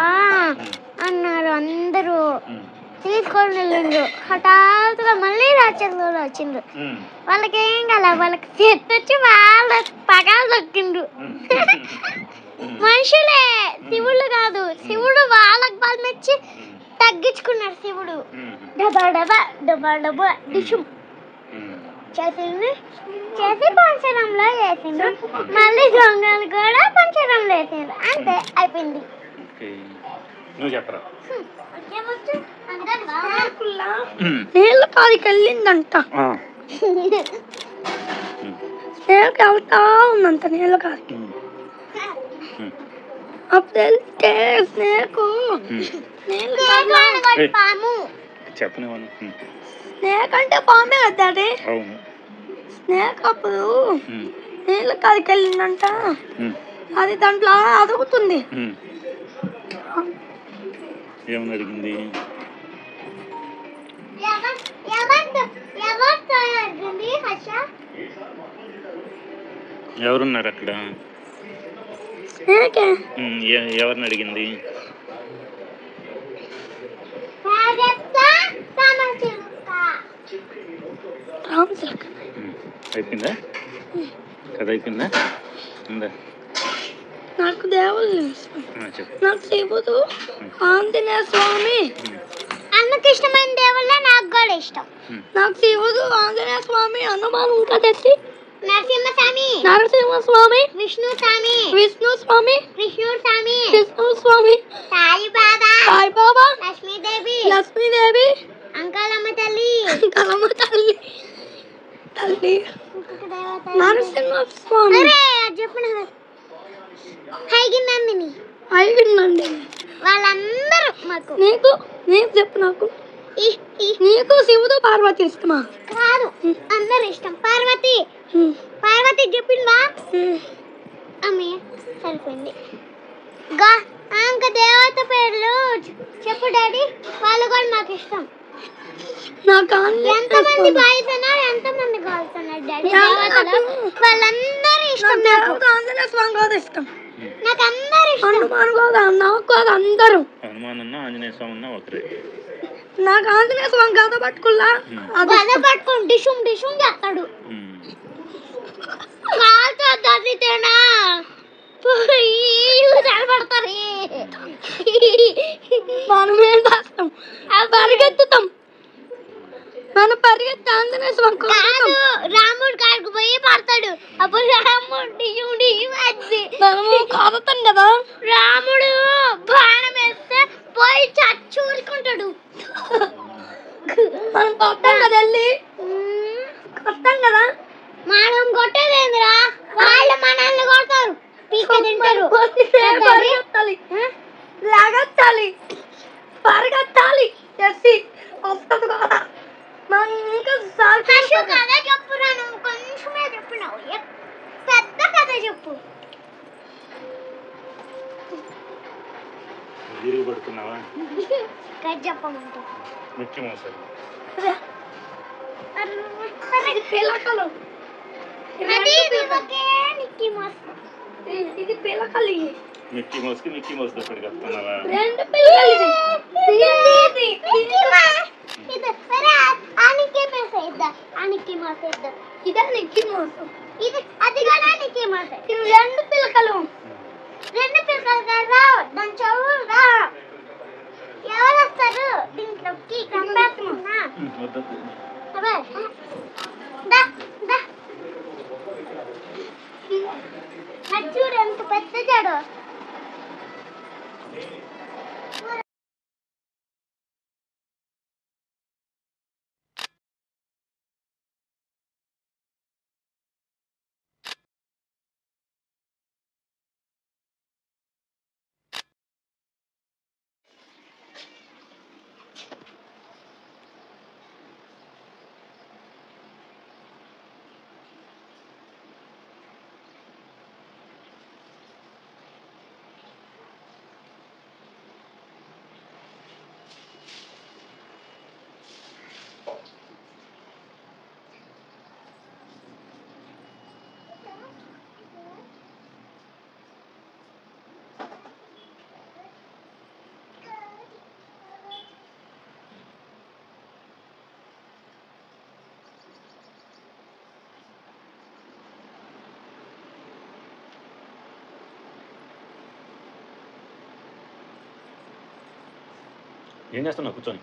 అన్నారు. అందరూ తీసుకొని వెళ్ళిండ్రు. హఠాత్తుగా మళ్ళీ రాక్షసులు వచ్చిండ్రు. వాళ్ళకి ఏం కాల, వాళ్ళకి చెట్టు వచ్చి వాళ్ళ పగాలు దొక్కిండ్రు. మనుషులే, శివుడు కాదు. శివుడు వాళ్ళకి బలం ఇచ్చి తగ్గించుకున్నాడు. శివుడు డబా డబా డబా డబా డిషుం చేసి పంచరంలో వేసిండ్రు. మళ్ళీ దొంగలు కూడా పంచరంలో వేసిండ్రు. అంతే, అయిపోయింది. నీళ్ళ కాడికి వెళ్ళిందంట. స్నేక్ వెళ్తా ఉందంట నీళ్ళ కాడికి. అప్పుడు వెళ్తే స్నేక్ స్నేక్ అంటే పామే కదా అది. స్నేక్ అప్పుడు నీళ్ళ కాడికి వెళ్ళిందంట. అది దాంట్లో అదుగుతుంది. ఏమని అడిగింది? ఎవరున్నారు అక్కడ? ఎవరిని అడిగింది? అయిపోయిందా? కథ అయిపోయిందా? ఉందా? నాకు దేవుడు, నాకు శివుడు, ఆంజనేయ స్వామి, అన్నకి ఇష్టమైన దేవుళ్ళే నాకు కూడా ఇష్టం. నాకు శివుడు, ఆంజనేయ స్వామి, హనుమాన్ ఇంకా తెచ్చి నరసింహస్వామి, విష్ణు స్వామి, కృష్ణుడు స్వామి, సాయిబాబా, లక్ష్మీదేవి, అంకాలమ్మ తల్లి, నరసింహస్వామి, చెప్పిన హైగిన్నందిని, వాళ్ళందరూ మాకు. నీకు చెప్పు. నాకు నీకు శివుడు పార్వతి ఇష్టమా? కాదు, అందరు ఇష్టం. పార్వతి చెప్పిందా? అమ్మే సరిపోయింది. ఇంకా దేవత పేర్లు చెప్పు డాడీ. వాళ్ళు కూడా మాకు ఇష్టం. ఎంతమంది బాయ్స్ ఉన్నారు, ఎంతమంది గర్ల్స్ ఉన్నారు డాడీ దేవతలు? వాళ్ళందరూ ఇష్టం. ఆంజనేయ స్వామి కూడా ఇష్టం. నాకు అందరు ఇష్టం. హనుమాన్ ఆంజనేయ స్వామి ఒకరే. నాకు ఆంజనేయ స్వామి గద పట్టుకున్నా, గద పట్టుకుని డిషుం డిషుం చేస్తాడు. కాల్తోనా పడతారు. మనం ఏం చేస్తాం? పరిగెత్తుతాం. మనం పరిగెత్తి ఆంజనేయ స్వామి కాదు, రాముడు కాడికి పోయి పడతాడు. అప్పుడు రాముడు డిషుం డిషుం వేసి మనము కాదుతాం కదా. రాముడు బాణం వేస్తే పోయి చచ్చూరుకుంటాడు. మనం కొట్టాం కదా, వెళ్ళి కొట్టాం కదా. మనం కొట్టేదేందిరా, వాళ్ళు మనల్ని కొడతారు, పీక తింటారు. పరిగెత్తాలి, లాగెత్తాలి, పరిగెత్తాలి. వస్తుంది కదా. కథ చెప్పురా, నువ్వు కొంచెమే చెప్పినావు. పెద్ద కథ చెప్పు. పడుతున్నావా? కథ చెప్పమంటే మిక్కీ మౌస్. ఇది పిల్లకలి. మిక్కీ మౌస్ కి మిక్కీ మౌస్ దగ్గరికి వస్తున్నావా? రెండు పిల్లలు. నిక్కి మౌస్ ఇద్దాం. ఇదే నిక్కి మౌస్. ఇది అది కూడా నిక్కి మౌస్. ఇది రెండు పిలకలు కదా దాని చెవులు రా. ఎవరు వస్తారు దీంట్లోకి కంపేస్తున్నా చూడు ఎంత పెద్ద చెడు. ఏం చేస్తున్నావు కూర్చొని?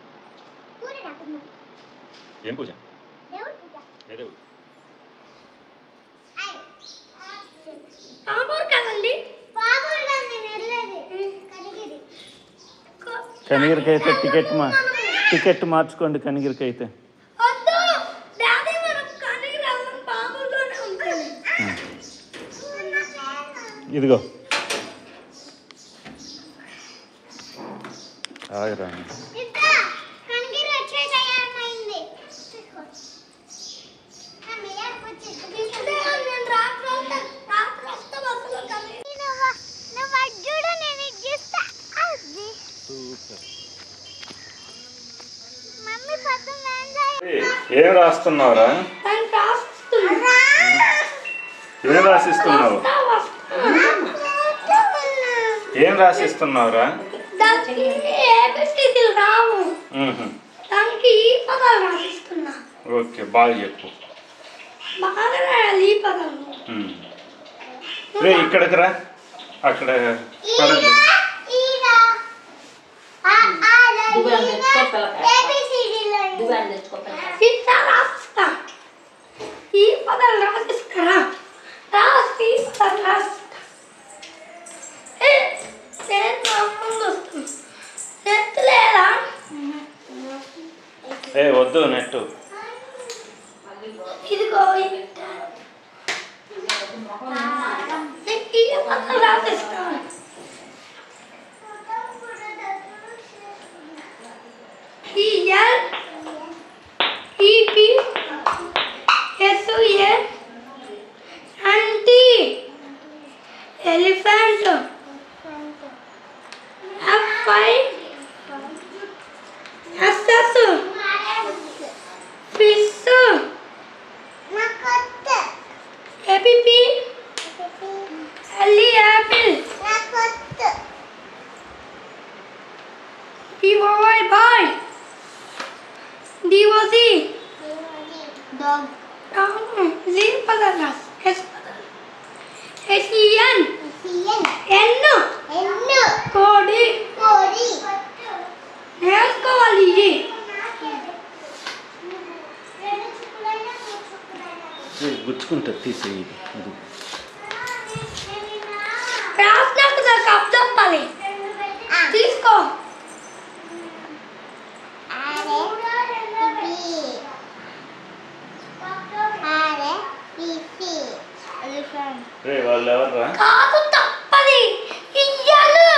ఏం పూజ? ఏ దేవుడు? కనిగిరికి అయితే టికెట్ మార్చుకోండి. కనిగిరికి అయితే ఇదిగో ఆగరా. ఏం రాస్తున్నావురా? ఏం రాసిస్తున్నావు? ఏం రాసిస్తున్నావురా? ఓకే, బాగా చెప్పు. రే ఇక్కడికి రా. అక్కడ పడండి. ఈ పదాలు రాసిస్తారా? రాసి నెట్ లేదా? ఏ వద్దు నెట్టు. ఇదిగో ఈ పదాలు రాసిస్తాను. Elephant. Fish. APP. Apple. boy. DOC. Dog. Z padalas. S padalas. SEN. N. Kodi. నేర్చుకోవాలి ఇది. గుచ్చుకుంటా తీసేయి. రాసినాక నాకు అర్థాలి. తీసుకో. వాళ్ళు ఎవర్రా? కాదు తప్పది. ఇయ్యాలు.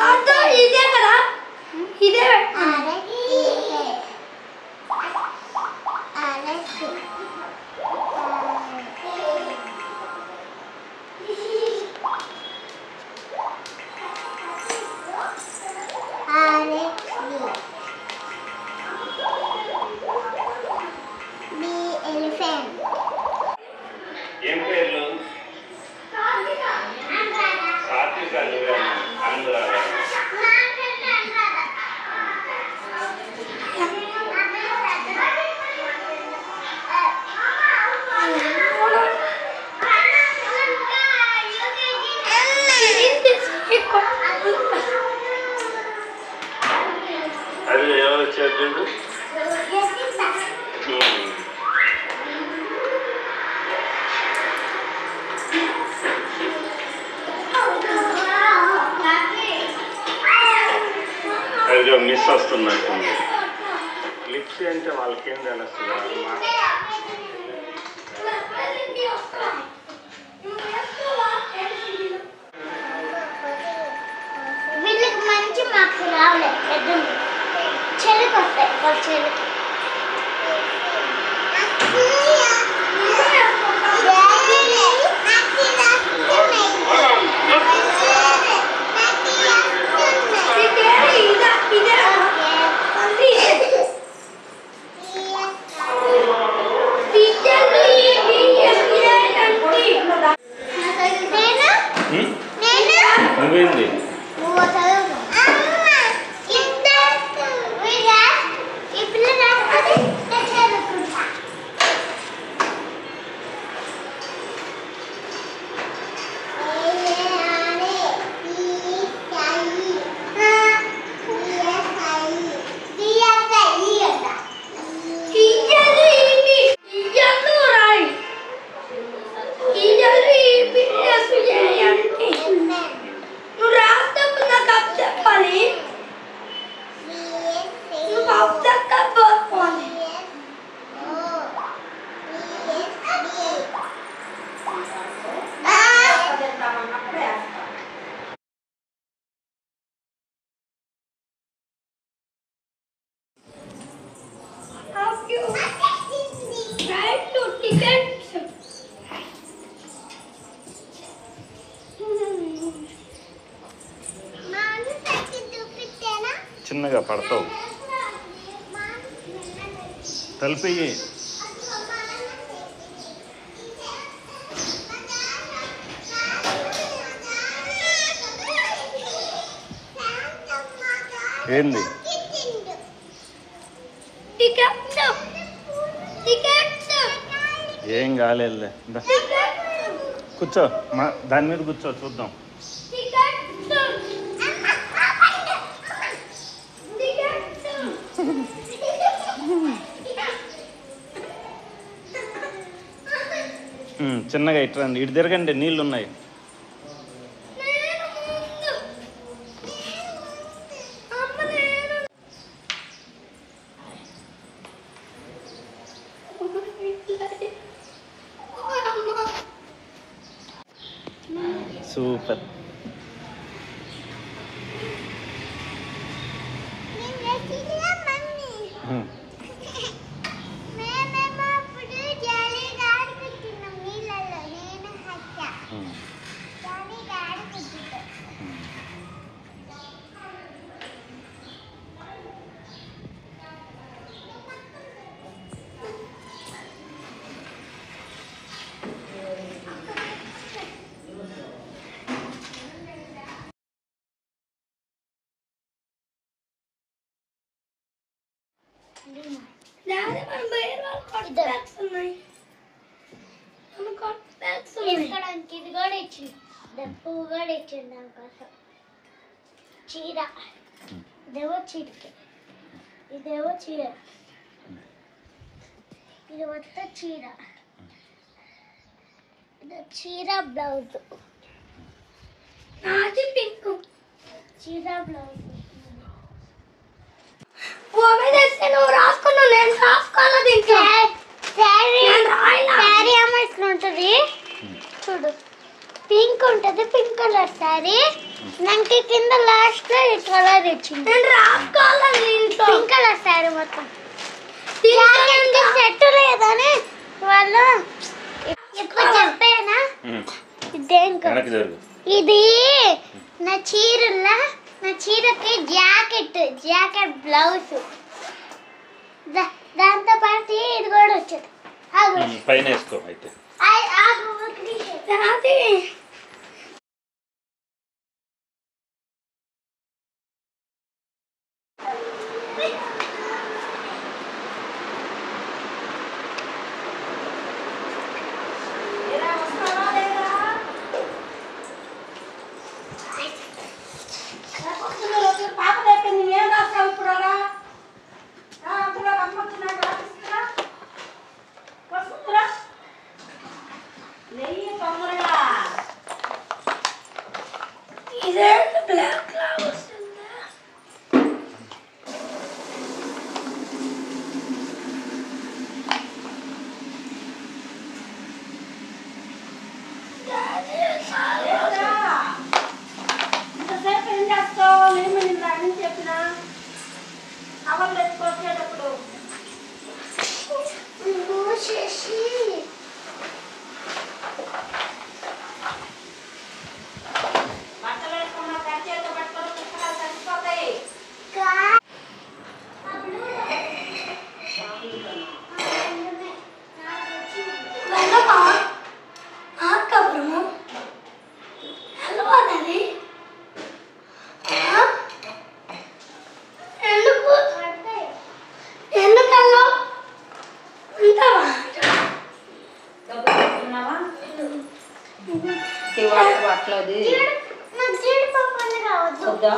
అదో ఇదే కదా. ఇదే ఏదో మిస్ వస్తున్నట్టుంది. లిప్స్ అంటే వాళ్ళకేం తెలుస్తుంది? వీళ్ళకి మంచి మార్క్స్ రావలేదు, పెద్ద చెల్లికి వస్తాయి. వాళ్ళ చెల్లికి నువ్వేంది చిన్నగా పడతావు. తలిపి ఏంది ఏం కాలేదులే. కూర్చో, దాని మీద కూర్చో, చూద్దాం. చిన్నగా ఇట్రండి, ఇటు తిరగండి, నీళ్ళు ఉన్నాయి. సూపర్. ఇది కూడా ఇచ్చింది, పువ్వు కూడా ఇచ్చింది దానికోసం. చీర, ఇదేవో చీరకి, ఇదేవో చీర, ఇది మొత్తం చీర, ఇది చీర బ్లౌజ్, నాది పింక్ చీర బ్లౌజ్. నువ్వు రాసుకున్నావు, నేను రాసుకోవాలి. శారీ ఏమో ఇట్లా ఉంటుంది చూడు, పింక్ ఉంటుంది, పింక్ కలర్ శారీ. నాకు కింద లాస్ట్ లో ఈ కలర్ ఇచ్చింది, నేను రాసుకోవాలి. పింక్ కలర్ శారీ మొత్తం. సెట్ లేదని వాళ్ళు ఇప్పుడు చెప్పేనా, ఇదేంకో ఇది నా చీరలా, నా చీరకి జాకెట్ బ్లౌజ్, దాంతో పాటు ఇది కూడా వచ్చేది. పైన వేసుకో అయితే. పాప చెప్పింది, ఏం రాస్తావు ఇప్పుడు? అందులో అమ్మతున్నాడు, రాసిస్తున్నా వస్తుందిరా, నెయ్యి తొందరగా నేను రాని చెప్పిన అవలు తెచ్చుకొచ్చేటప్పుడు బట్టలు వేసుకున్న కంచేతో పట్టుకొని పుస్తకాలు తడిసిపోతాయి. బట్టలది వద్దా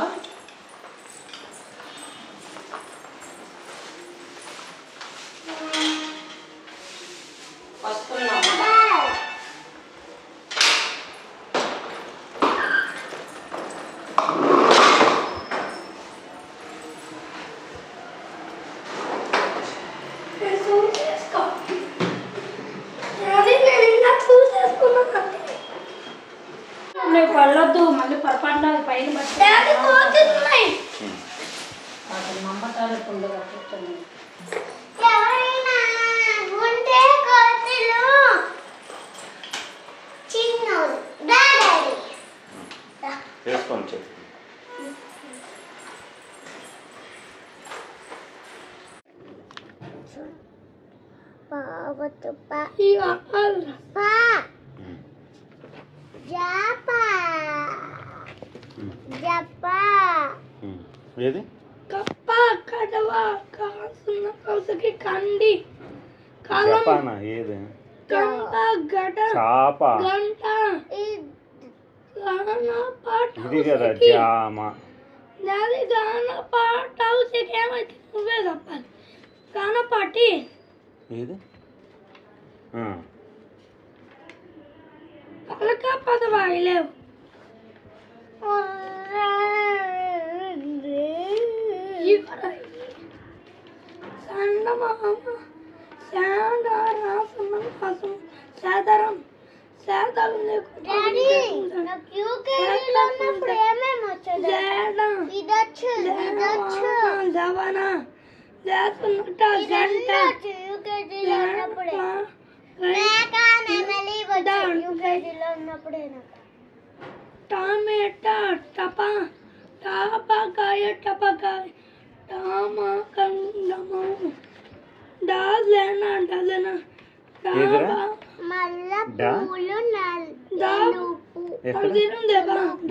వస్తున్నావా? నువ్వు పళ్ళొద్దు మళ్ళీ పొరపాటున పైన అసలు నమ్మటాలు పుండు కట్టండి. ఎవరైనా ఉంటే కోతులు చిన్నోడు డాడీ వేసుకొని చెప్పు. పావతు పా ఏది కప్ప కడవ కాసున్న కౌసకి కండి జపానా ఏది గంట గడ చాప గంట గాన పాట ఇది కదా జామ. దాని గాన పాట హౌసకి ఏమైతే నువ్వే చెప్పాలి. గాన పాటి ఏది పలక పదవాయి లేవు. సన్నమామ శాండారాసనం కోసం శాదరం శాదరం జవన చేస్తున్నట్ట గంట టమాటా టపా టాపకాయ టపకాయ టామకండము డజన డజన మల్లెపూలు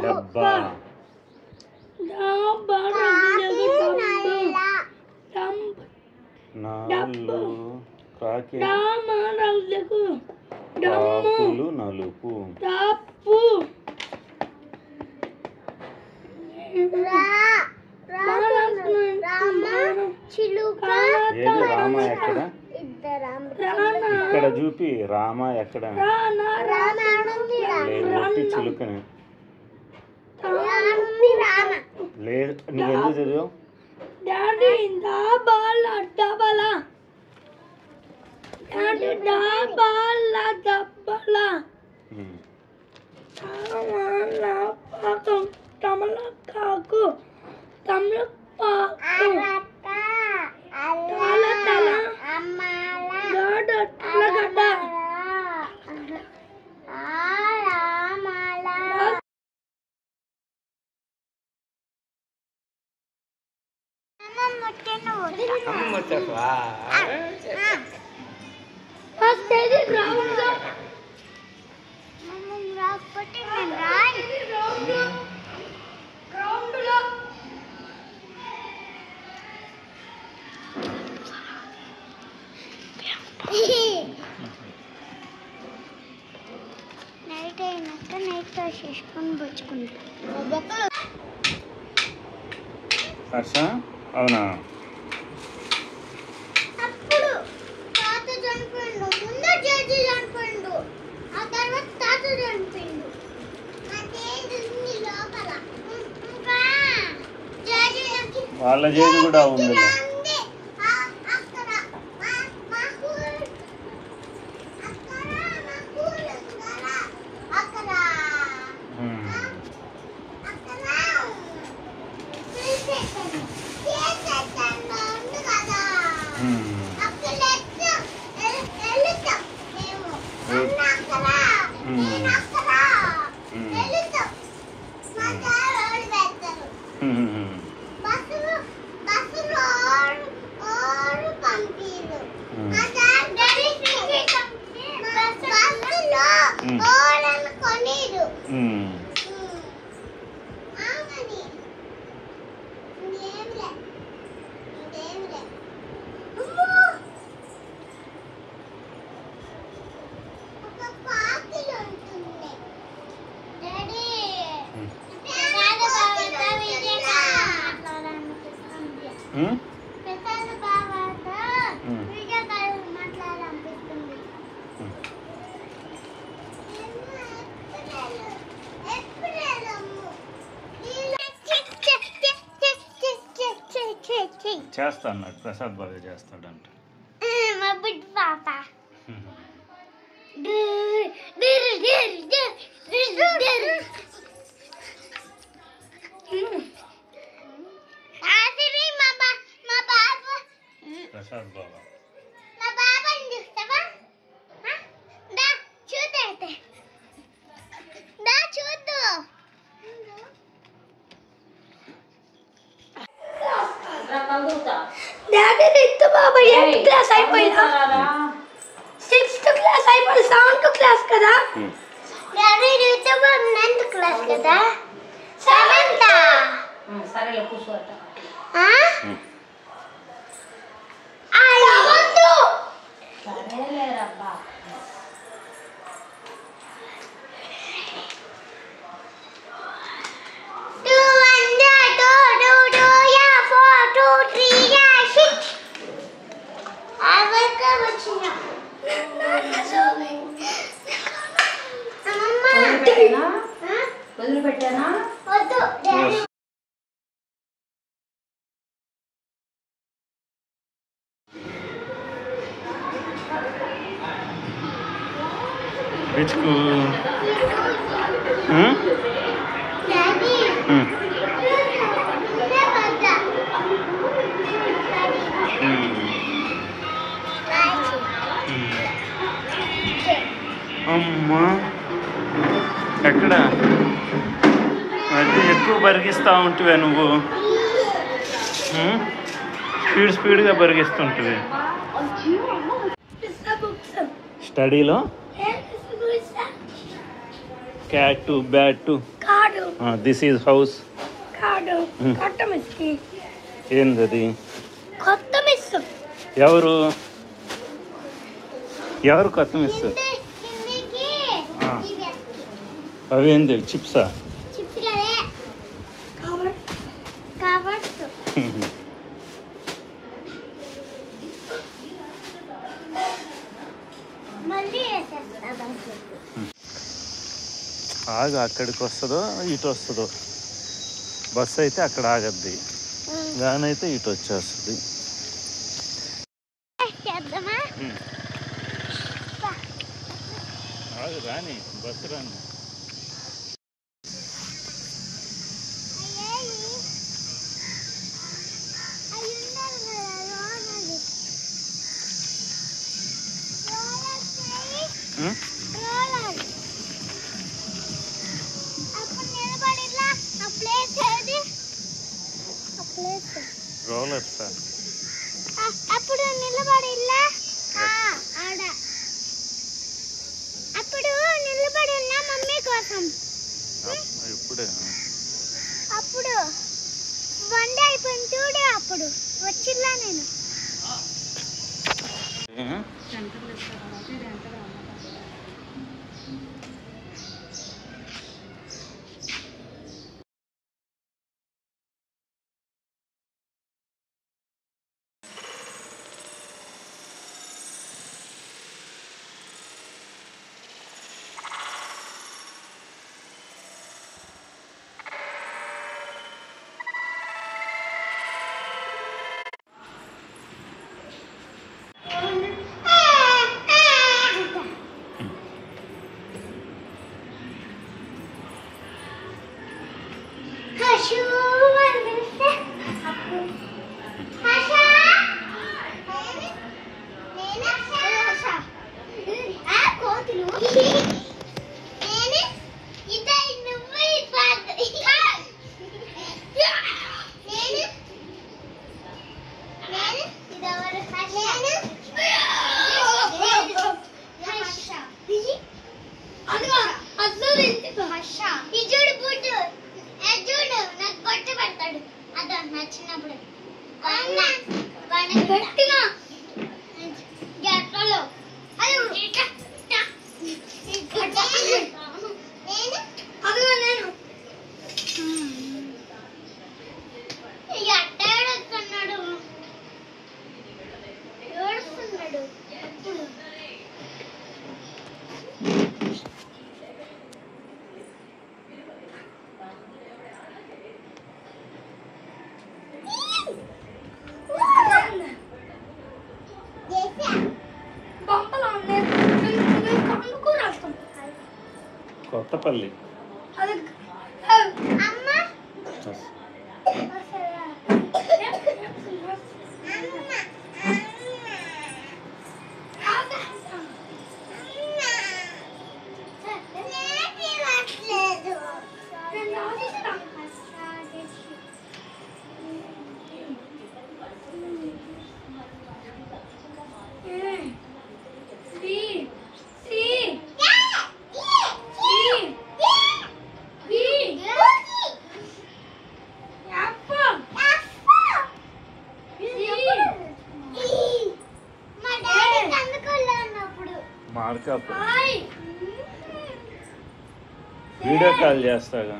డబ్బా నాలుగు కాకులు నలుపు తప్పు ఏది రామ ఎక్కడ ఇక్కడ చూపి రామ ఎక్కడ లేదు ఒట్టి చిలుకని లేదు నువ్వెందుకు చదివావు డాడీ డబాల డబల డాడీ డబాల డబల తమల పాకం తమల కాకు తమల పాకు తల తల గడ తలగడ్డ నైట్ అయినాక నైట్ చేసుకొని పుచ్చుకుంటాం. హర్ష అవునా అప్పుడు తాత చనిపోయిండు, ముందు జడ్జి చనిపోయిండు, ఆ తర్వాత తాత చనిపోయిండు. లోపల ఇంకా జడ్జి వాళ్ళ జేజు కూడా ఉంది. చేస్తా అన్నాడు, ప్రసాద్ బాగా చేస్తాడంట. మా బిడ్డ పాప ప్రసాద్ బాబా మా బాబాని చూస్తావా? దా చూద్దాం, దా చూద్దు. డాడీ రిత్తు బాబా 8th క్లాస్ అయిపోయినా 6th క్లాస్ అయిపోయి 7th క్లాస్ కదా. డాడీ రిత్తు బాబా 9th క్లాస్ కదా. 7th సరేలే కూర్చోట. సరేలేరబ్బా. వదిలిపెట్టానా? వద్దు డాడీ. పిచ్చుకు డాడీ అమ్మా ఎక్కడ అది ఎక్కువ బరిగిస్తూ ఉంటువే నువ్వు, స్పీడ్గా బరిగిస్తుంటుంది. స్టడీలో cat bat, this is house. ఏంది అది? కొత్త మిస్ ఎవరు కొత్త మిస్? అవేంది చిప్సా? చిప్స్ కదే కవర్స్. మళ్ళీ వేసేస్తా. ఆగు, అక్కడికి వస్తుందో ఇటు వస్తుందో. బస్సు అయితే అక్కడ ఆగద్ది, వ్యాన్ అయితే ఇటు వచ్చేస్తుంది. చేద్దామా? ఆగు, రాని బస్సు రాని. రోలర్స్ అప్పుడు నిలబడిల్లా ఆడ, అప్పుడు నిలబడిల్లా మమ్మీ కోసం. ఇప్పుడే అప్పుడు వన్ డే అయిపోయింది చూడే, అప్పుడు వచ్చిల్లా నేను. కొత్తపల్లి. మార్కాపురం వీడియో కాల్ చేస్తాగా.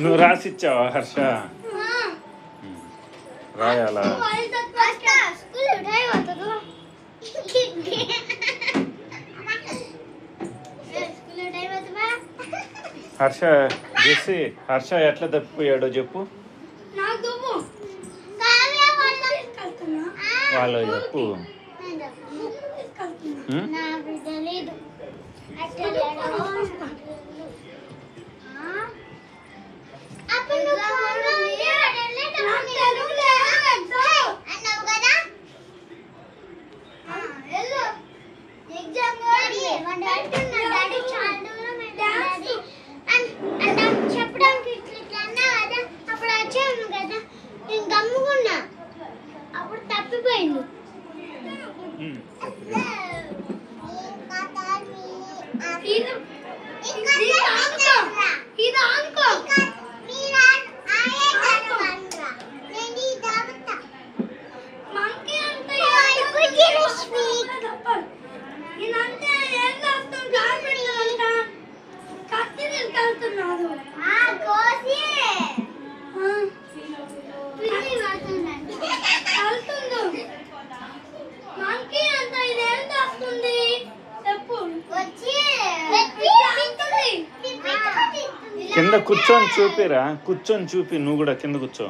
నువ్వు రాసిచ్చావా హర్ష? రాయాలా? హర్ష చేసి హర్ష ఎట్లా తప్పిపోయాడో చెప్పు. వాళ్ళు చెప్పు. చెప్పడానికి ఇట్లా అన్నా కదా, అప్పుడు వచ్చాను కదా, నేను గమ్ముకున్నా, అప్పుడు తప్పిపోయిండు. కింద కూర్చొని చూపిరా, కూర్చొని చూపి, నువ్వు కూడా కింద కూర్చో.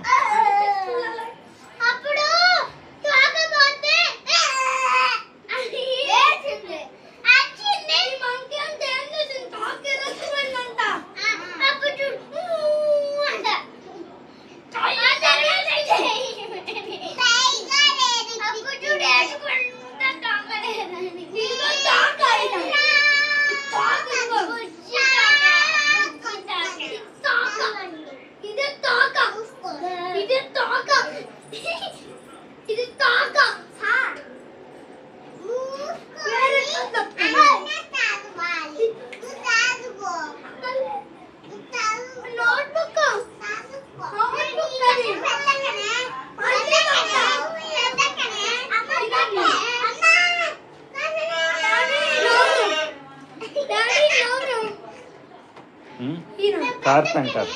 కార్పెంటర్